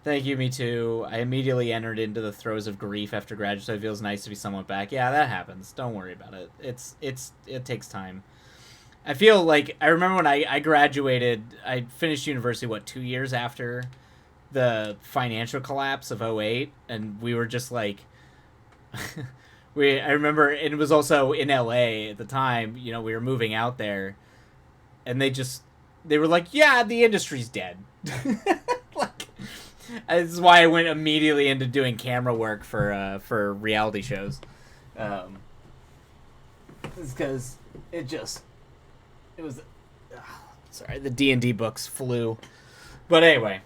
S1: Thank you, me too. I immediately entered into the throes of grief after graduate, so it feels nice to be somewhat back. Yeah, that happens. Don't worry about it. It takes time. I feel like... I remember when I graduated, I finished university, 2 years after the financial collapse of 2008, and we were just like... I remember, and it was also in LA at the time, we were moving out there, and they were like, yeah, the industry's dead. Like, this is why I went immediately into doing camera work for reality shows. It's because it was, sorry, the D&D books flew. But anyway.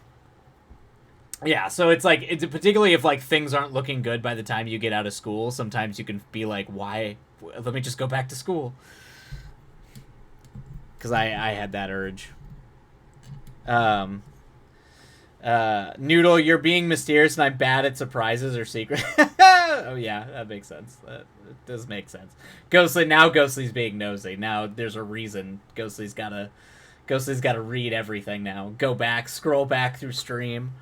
S1: Yeah, so it's particularly if things aren't looking good by the time you get out of school, sometimes you can be like, why? Let me just go back to school. Because I had that urge. Noodle, you're being mysterious and I'm bad at surprises or secrets. Oh yeah, that makes sense. That does make sense. Ghostly's being nosy. Now there's a reason Ghostly's gotta read everything now. Go back, scroll back through stream.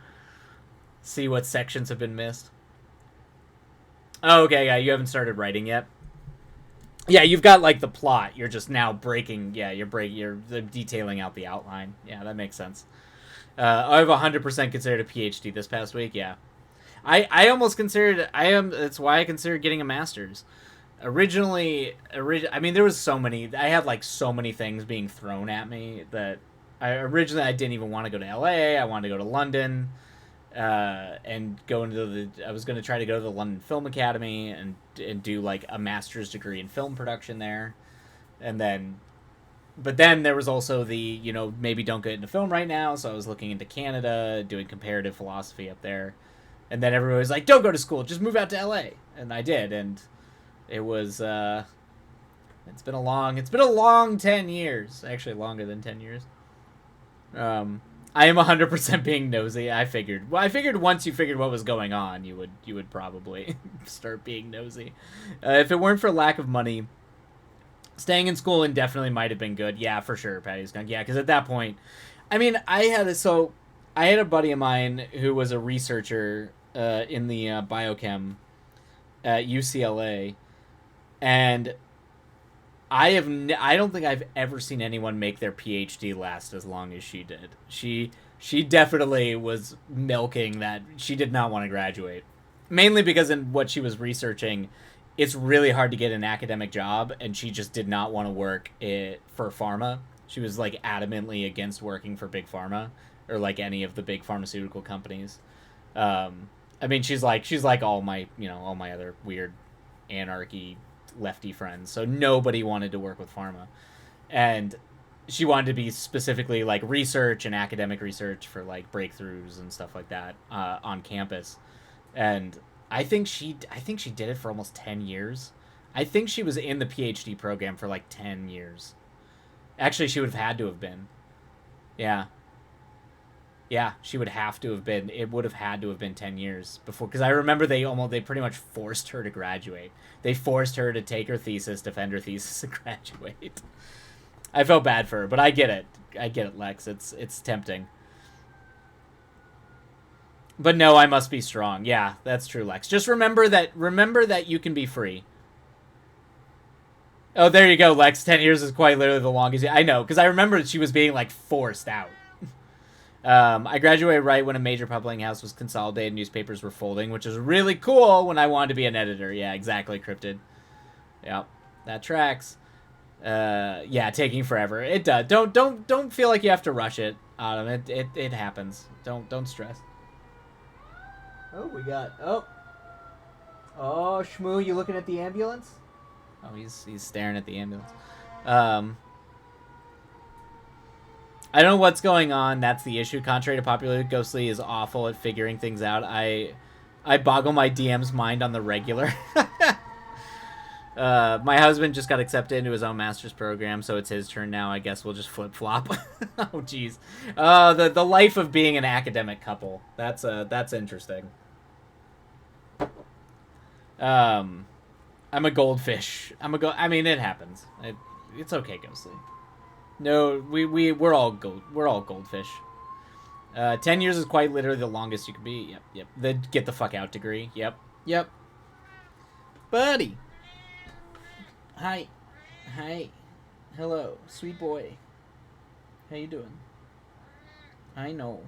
S1: See what sections have been missed. Oh, okay, yeah, you haven't started writing yet. Yeah, you've got the plot. You're just now breaking. Yeah, you're detailing out the outline. Yeah, that makes sense. I've 100% considered a PhD this past week. Yeah, I almost considered. That's why I considered getting a master's. Originally, I mean, there was so many. I had so many things being thrown at me that I didn't even want to go to LA. I wanted to go to London. And I was going to try to go to the London Film Academy and do a master's degree in film production there. But then there was also the, maybe don't get into film right now. So I was looking into Canada, doing comparative philosophy up there. And then everybody was like, don't go to school, just move out to LA. And I did. And it was, it's been a long 10 years, actually longer than 10 years. I am 100% being nosy. I figured once you figured what was going on, you would probably start being nosy. If it weren't for lack of money, staying in school indefinitely might have been good. Yeah, for sure, Patty's gone. Yeah, because at that point, I mean, I had a buddy of mine who was a researcher in the biochem at UCLA, and I don't think I've ever seen anyone make their PhD last as long as she did. She definitely was milking that. She did not want to graduate. Mainly because in what she was researching, it's really hard to get an academic job, and she just did not want to work for pharma. She was adamantly against working for big pharma or any of the big pharmaceutical companies. I mean, she's like all my, all my other weird anarchy lefty friends. So nobody wanted to work with pharma, and she wanted to be specifically like research and academic research for like breakthroughs and stuff like that on campus. And I think she did it for almost 10 years. I think she was in the PhD program for like 10 years. Actually, she would have had to have been. Yeah. Yeah, she would have to have been. It would have had to have been 10 years before, because I remember they pretty much forced her to graduate. They forced her to take her thesis, defend her thesis, and graduate. I felt bad for her, but I get it. I get it, Lex. It's tempting. But no, I must be strong. Yeah, that's true, Lex. Just remember that you can be free. Oh, there you go, Lex. 10 years is quite literally the longest. I know, because I remember she was being like forced out. I graduated right when a major publishing house was consolidated, newspapers were folding, which is really cool when I wanted to be an editor. Yeah, exactly, Cryptid. Yep, that tracks. Yeah, taking forever. It does. Don't feel like you have to rush it, Autumn. It happens. Don't stress. Oh, we got Shmoo, you looking at the ambulance? Oh, he's staring at the ambulance. Um, I don't know what's going on. That's the issue. Contrary to popular, Ghostly is awful at figuring things out. I boggle my DM's mind on the regular. My husband just got accepted into his own master's program, so it's his turn now. I guess we'll just flip flop. Oh, jeez. The life of being an academic couple. That's interesting. I'm a goldfish. I mean, it happens. It's okay, Ghostly. No, we're all goldfish. 10 years is quite literally the longest you could be. Yep. The get the fuck out degree. Yep. Buddy. Hi. Hello, sweet boy. How you doing? I know.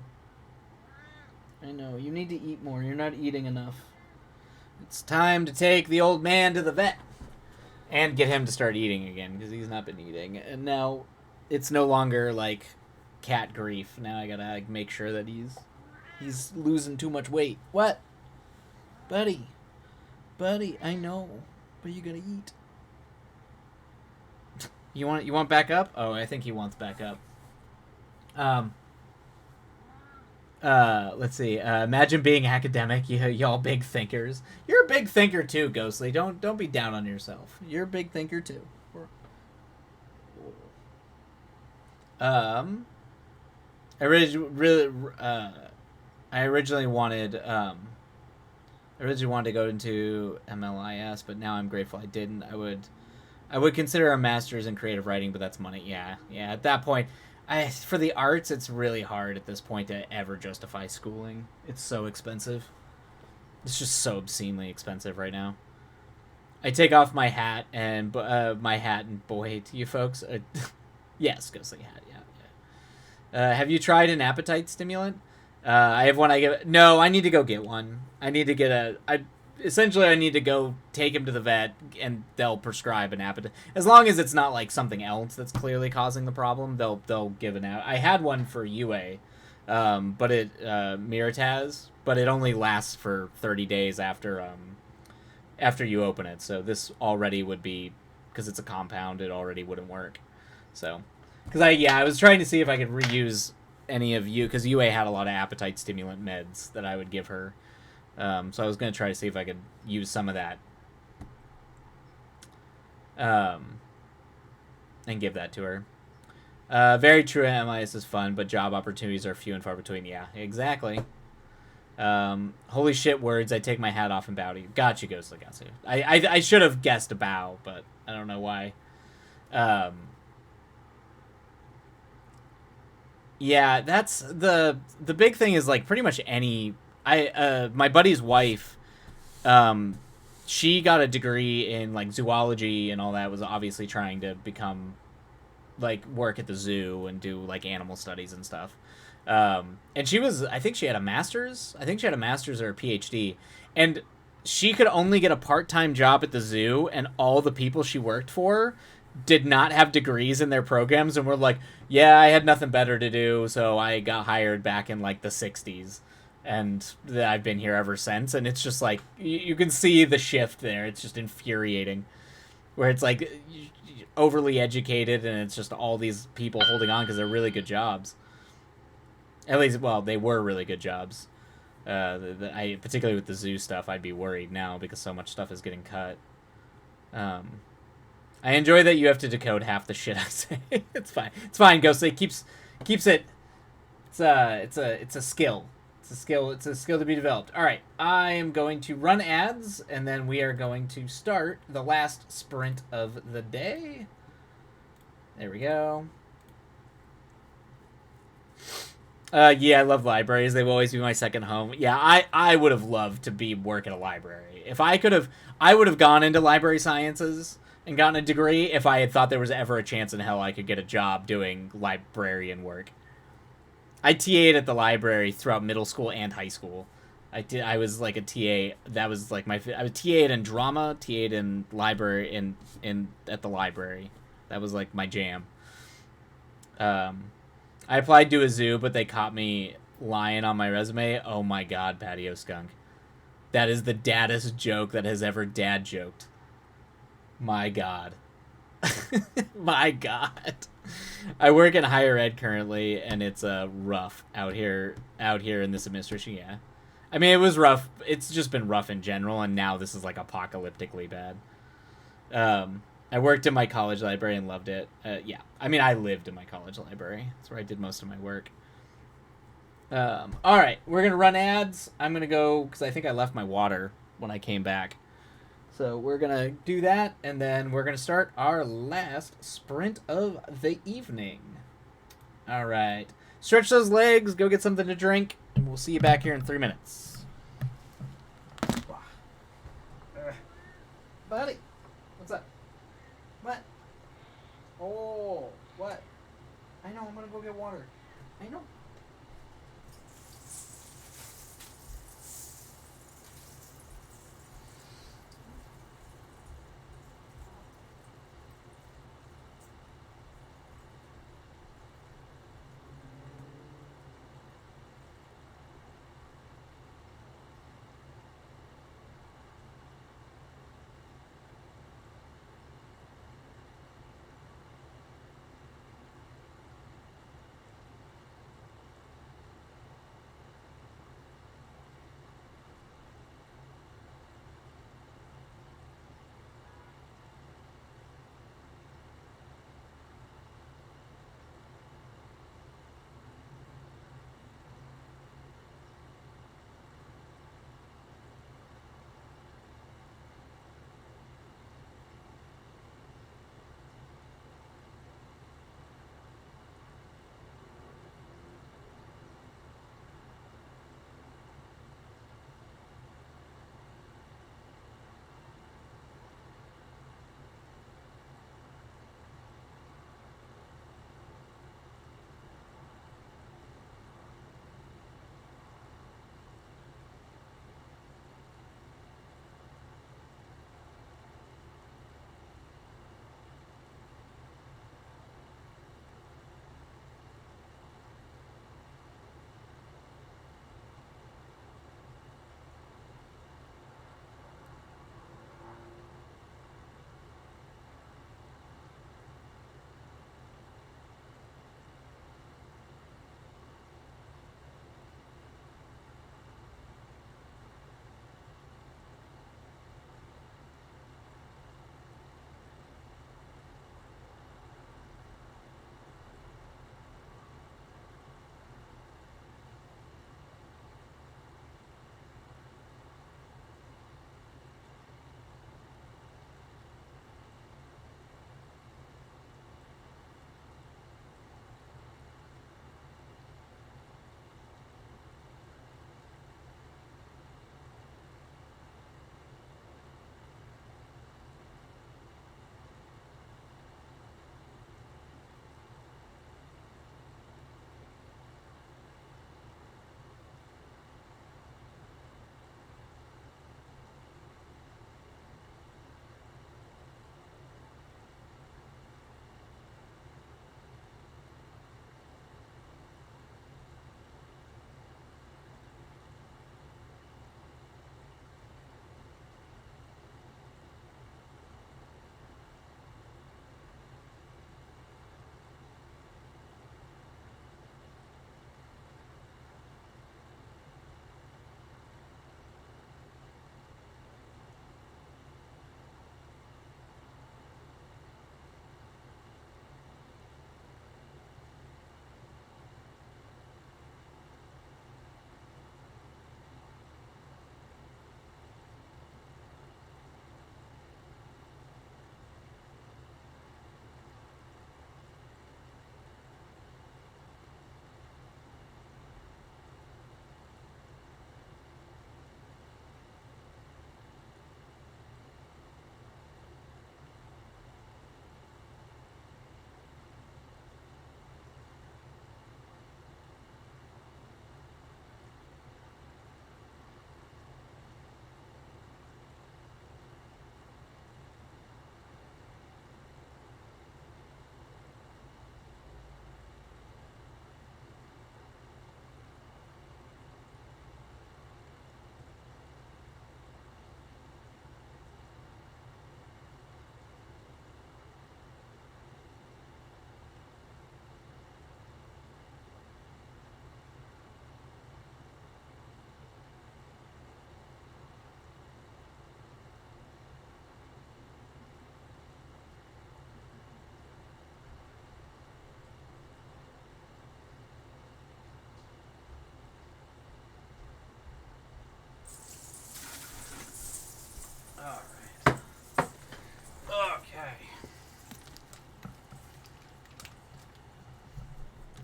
S1: You need to eat more. You're not eating enough. It's time to take the old man to the vet and get him to start eating again, because he's not been eating. And now it's no longer like cat grief. Now I gotta make sure that he's losing too much weight. What? Buddy, I know, but you gotta eat. You want back up? Oh, I think he wants back up. Let's see. Imagine being academic. Y'all big thinkers. You're a big thinker too, Ghostly. Don't be down on yourself. You're a big thinker too. I originally wanted to go into MLIS, but now I'm grateful I didn't. I would consider a master's in creative writing, but that's money. Yeah. At that point, for the arts, it's really hard at this point to ever justify schooling. It's so expensive. It's just so obscenely expensive right now. I take off my hat and boy to you folks. Yes, Ghostly hat. Yeah. Have you tried an appetite stimulant? I have one. No. I need to go get one. I need to get essentially, I need to go take him to the vet, and they'll prescribe an appetite. As long as it's not like something else that's clearly causing the problem, they'll give an out. I had one for UA, but Mirataz, but it only lasts for 30 days after you open it. So this already would be, because it's a compound, it already wouldn't work. So, because I was trying to see if I could reuse any of because UA had a lot of appetite stimulant meds that I would give her. So I was going to try to see if I could use some of that and give that to her. Very true, MIS is fun, but job opportunities are few and far between. Yeah, exactly. Holy shit words, I take my hat off and bow to you. Got you, Ghostly. Got you. I should have guessed a bow, but I don't know why. Yeah, that's the big thing is like pretty much any... my buddy's wife, she got a degree in like zoology and all that, was obviously trying to become like work at the zoo and do like animal studies and stuff. And I think she had a master's or a PhD, and she could only get a part-time job at the zoo, and all the people she worked for did not have degrees in their programs and were like, yeah, I had nothing better to do, so I got hired back in like the 60s. and I've been here ever since. And it's just like you can see the shift there. It's just infuriating, where it's like overly educated, and it's just all these people holding on because they're really good jobs. At least, well, they were really good jobs. I particularly with the zoo stuff, I'd be worried now because so much stuff is getting cut. I enjoy that you have to decode half the shit I say. It's fine. It's fine. Ghostly keeps it. It's a skill. It's a skill. It's a skill to be developed. All right. I am going to run ads, and then we are going to start the last sprint of the day. There we go. Yeah, I love libraries. They will always be my second home. Yeah, I would have loved to work at a library. If I could have, I would have gone into library sciences and gotten a degree if I had thought there was ever a chance in hell I could get a job doing librarian work. I TA'd at the library throughout middle school and high school. I was like a TA. That was like I was TA'd in drama, TA'd in library, in at the library. That was like my jam. I applied to a zoo, but they caught me lying on my resume. Oh my god, Patio Skunk. That is the daddest joke that has ever dad joked. My god. My god. I work in higher ed currently, and it's rough out here in this administration, yeah. I mean, it was rough. It's just been rough in general, and now this is like apocalyptically bad. I worked in my college library and loved it. Yeah, I mean, I lived in my college library. That's where I did most of my work. All right, we're gonna run ads. I'm gonna go because I think I left my water when I came back. So we're gonna do that, and then we're gonna start our last sprint of the evening. All right, stretch those legs, go get something to drink, and we'll see you back here in 3 minutes. Buddy, what's up? What? Oh, what? I know, I'm gonna go get water. I know.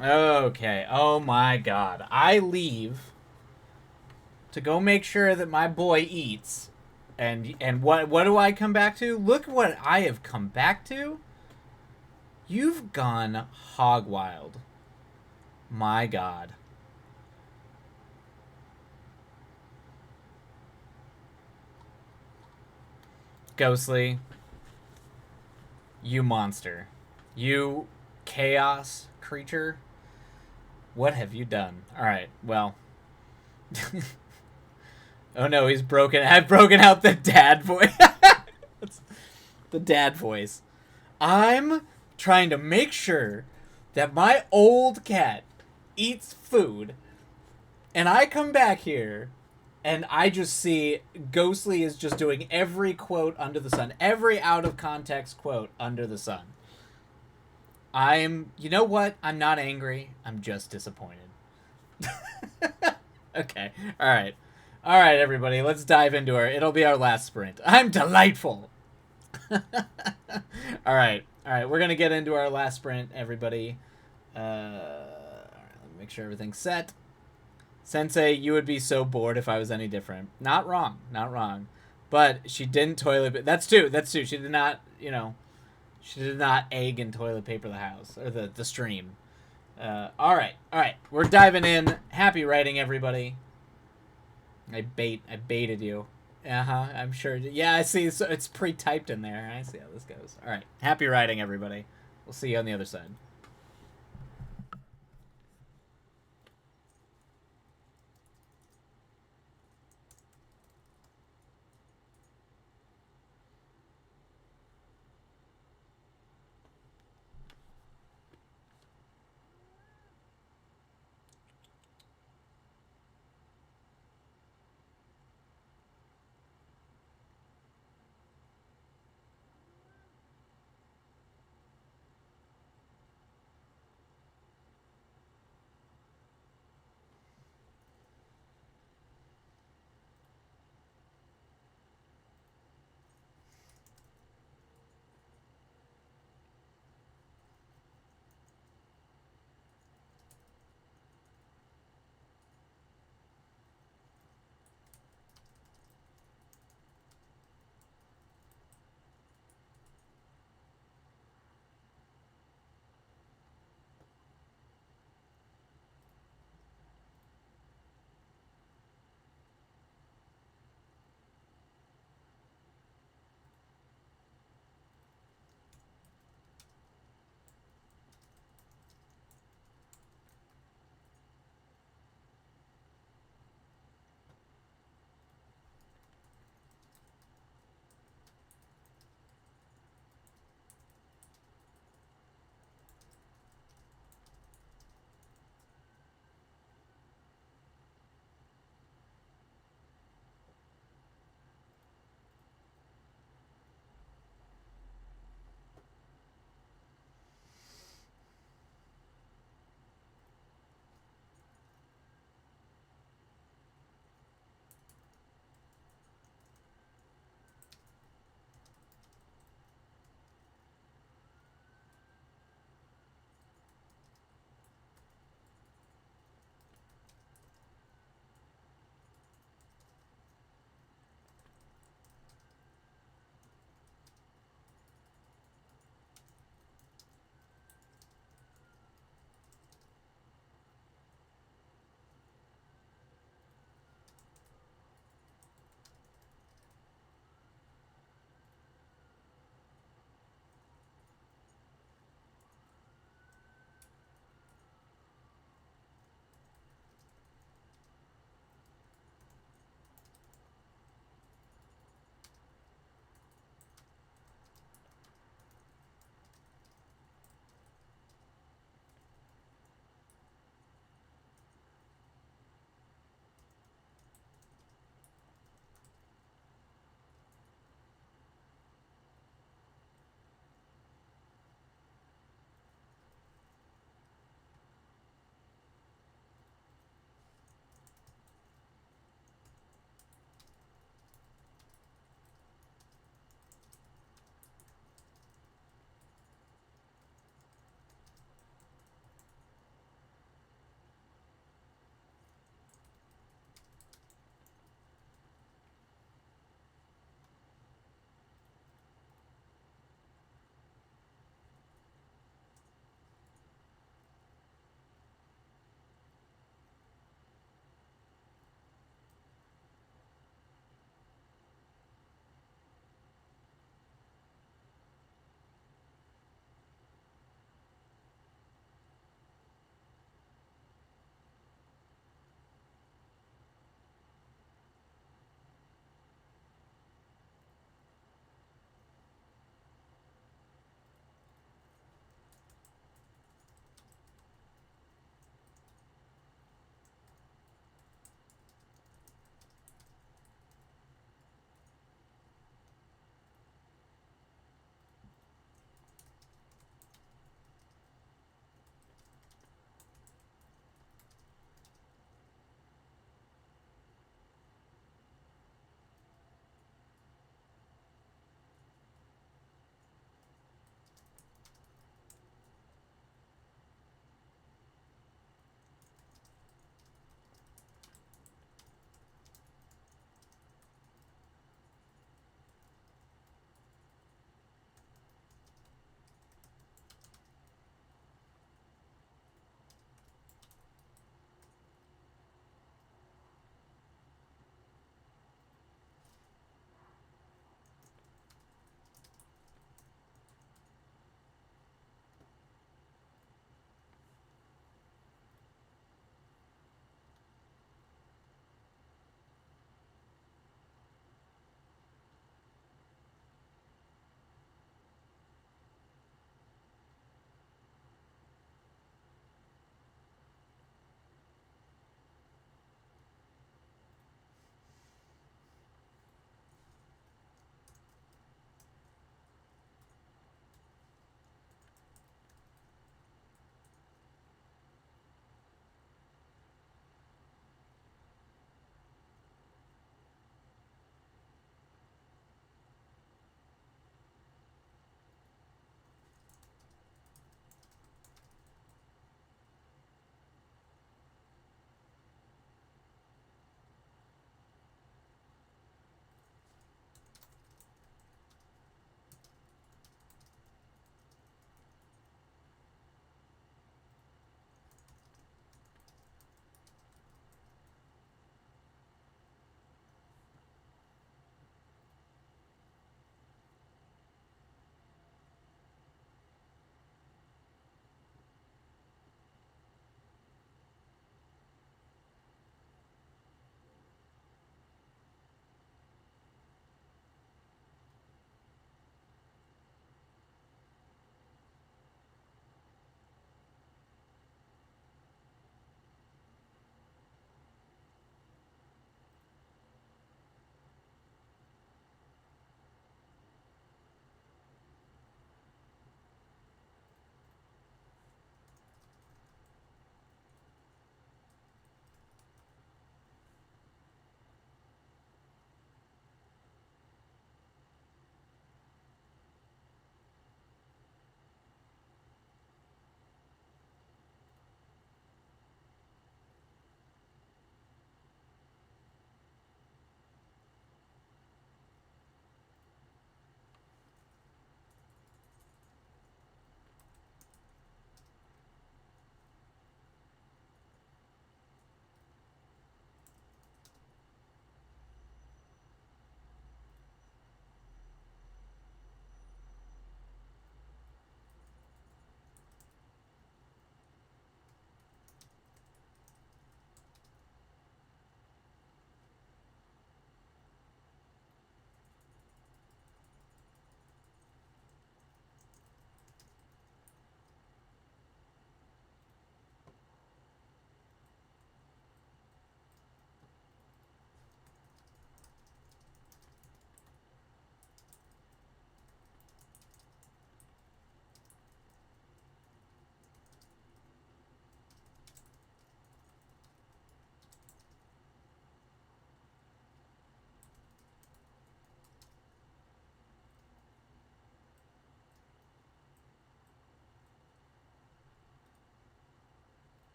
S1: Okay. Oh my god. I leave to go make sure that my boy eats. And what do I come back to? Look what I have come back to. You've gone hog wild. My god. Ghostly, you monster. You chaos creature. What have you done? Alright, well. Oh no, he's broken. I've broken out the dad voice. The dad voice. I'm trying to make sure that my old cat eats food, and I come back here, and I just see Ghostly is just doing every quote under the sun, every out of context quote under the sun. You know what? I'm not angry. I'm just disappointed. Okay. All right. All right, everybody. Let's dive into her. It'll be our last sprint. I'm delightful. All right. All right. We're going to get into our last sprint, everybody. All right. Let me make sure everything's set. Sensei, you would be so bored if I was any different. Not wrong. Not wrong. But she didn't toilet... That's true. That's true. She did not, She did not egg and toilet paper the house. Or the stream. Alright. Alright. We're diving in. Happy writing, everybody. I baited you. Uh-huh. I'm sure. Yeah, I see. It's pre-typed in there. I see how this goes. Alright. Happy writing, everybody. We'll see you on the other side.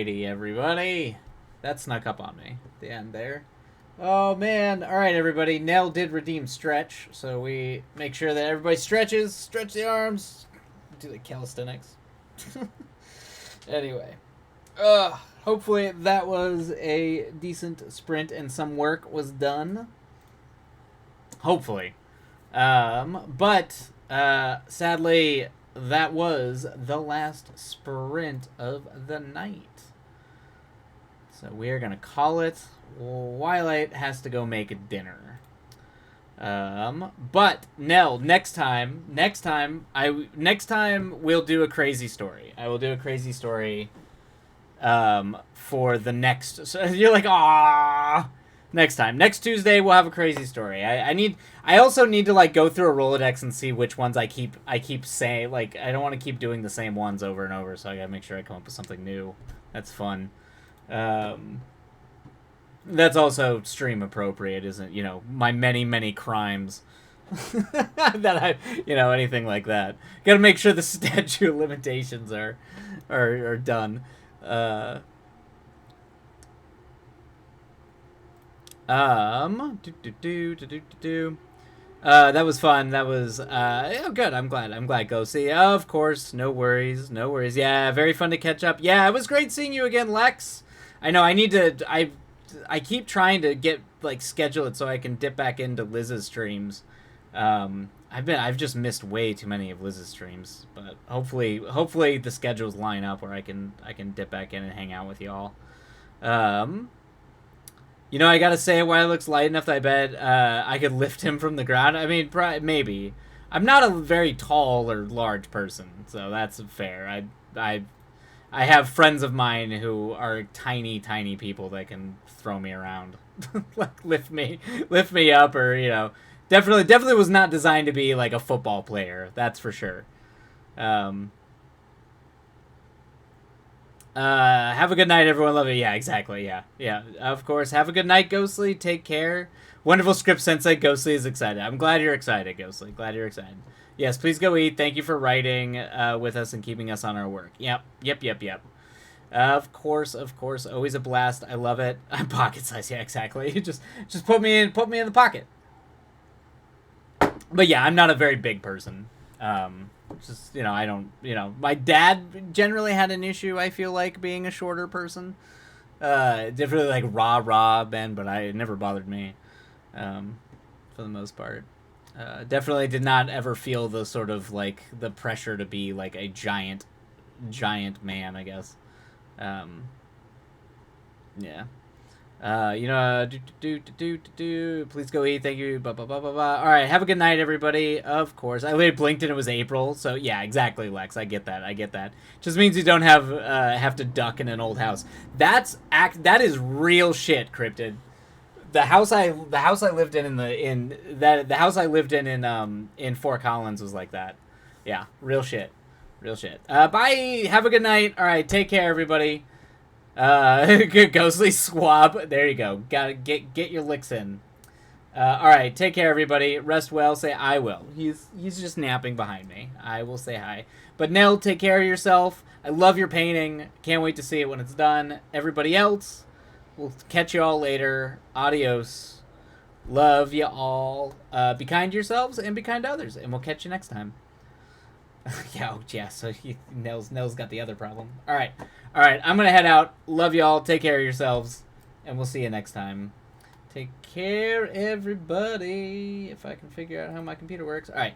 S1: Alrighty, everybody. That snuck up on me at the end there. Oh, man. All right, everybody. Nell did redeem stretch, so we make sure that everybody stretches, stretch the arms, do the calisthenics. Anyway. Hopefully that was a decent sprint and some work was done. Hopefully. But sadly, that was the last sprint of the night. So we're going to call it. Twilight has to go make dinner. But Nell, next time we'll do a crazy story. I will do a crazy story for the next. So you're like, ah. Next Tuesday we'll have a crazy story. I also need to like go through a Rolodex and see which ones I keep saying. Like, I don't want to keep doing the same ones over and over, so I gotta make sure I come up with something new. That's fun. That's also stream appropriate, isn't, my many crimes that I, anything like that. Gotta make sure the statute of limitations are done. That was fun. That was, good. I'm glad, Ghosty. Of course. No worries. Yeah, very fun to catch up. Yeah, it was great seeing you again, Lex. I know, I keep trying to get, schedule it so I can dip back into Liz's streams. I've just missed way too many of Liz's streams, but hopefully the schedules line up where I can dip back in and hang out with y'all. I gotta say, while it looks light enough that I bet I could lift him from the ground. I mean, maybe. I'm not a very tall or large person, so that's fair. I have friends of mine who are tiny people that can throw me around, lift me up, or definitely was not designed to be like a football player. That's for sure. Have a good night, everyone. Love it. Yeah, exactly. Yeah. Of course. Have a good night, Ghostly. Take care. Wonderful script sensei. Ghostly is excited. I'm glad you're excited, Ghostly. Glad you're excited. Yes, please go eat. Thank you for writing with us and keeping us on our work. Yep. Of course. Always a blast. I love it. I'm pocket size. Yeah, exactly. just put me in the pocket. But yeah, I'm not a very big person. Just, I don't, my dad generally had an issue, I feel like, being a shorter person. Definitely like rah, Ben, but it never bothered me, for the most part. Definitely did not ever feel the sort of, like, the pressure to be, like, a giant man, I guess. Yeah. Please go eat. Thank you. Blah, blah, blah, blah, blah. All right. Have a good night, everybody. Of course. I literally blinked and it was April. So yeah, exactly, Lex. I get that. Just means you don't have to duck in an old house. That is real shit, Cryptid. The house I lived in Fort Collins was like that. Yeah. Real shit. Bye. Have a good night. All right. Take care, everybody. Good ghostly swab. There you go. Gotta get your licks in. All right, take care, everybody. Rest well. Say I will. He's just napping behind me. I will say hi. But Nell, take care of yourself. I love your painting. Can't wait to see it when it's done. Everybody else, we'll catch you all later. Adios. Love you all. Be kind to yourselves and be kind to others, and we'll catch you next time. Yeah. So Nell's got the other problem. All right. I'm gonna head out. Love y'all. Take care of yourselves, and we'll see you next time. Take care, everybody. If I can figure out how my computer works. All right.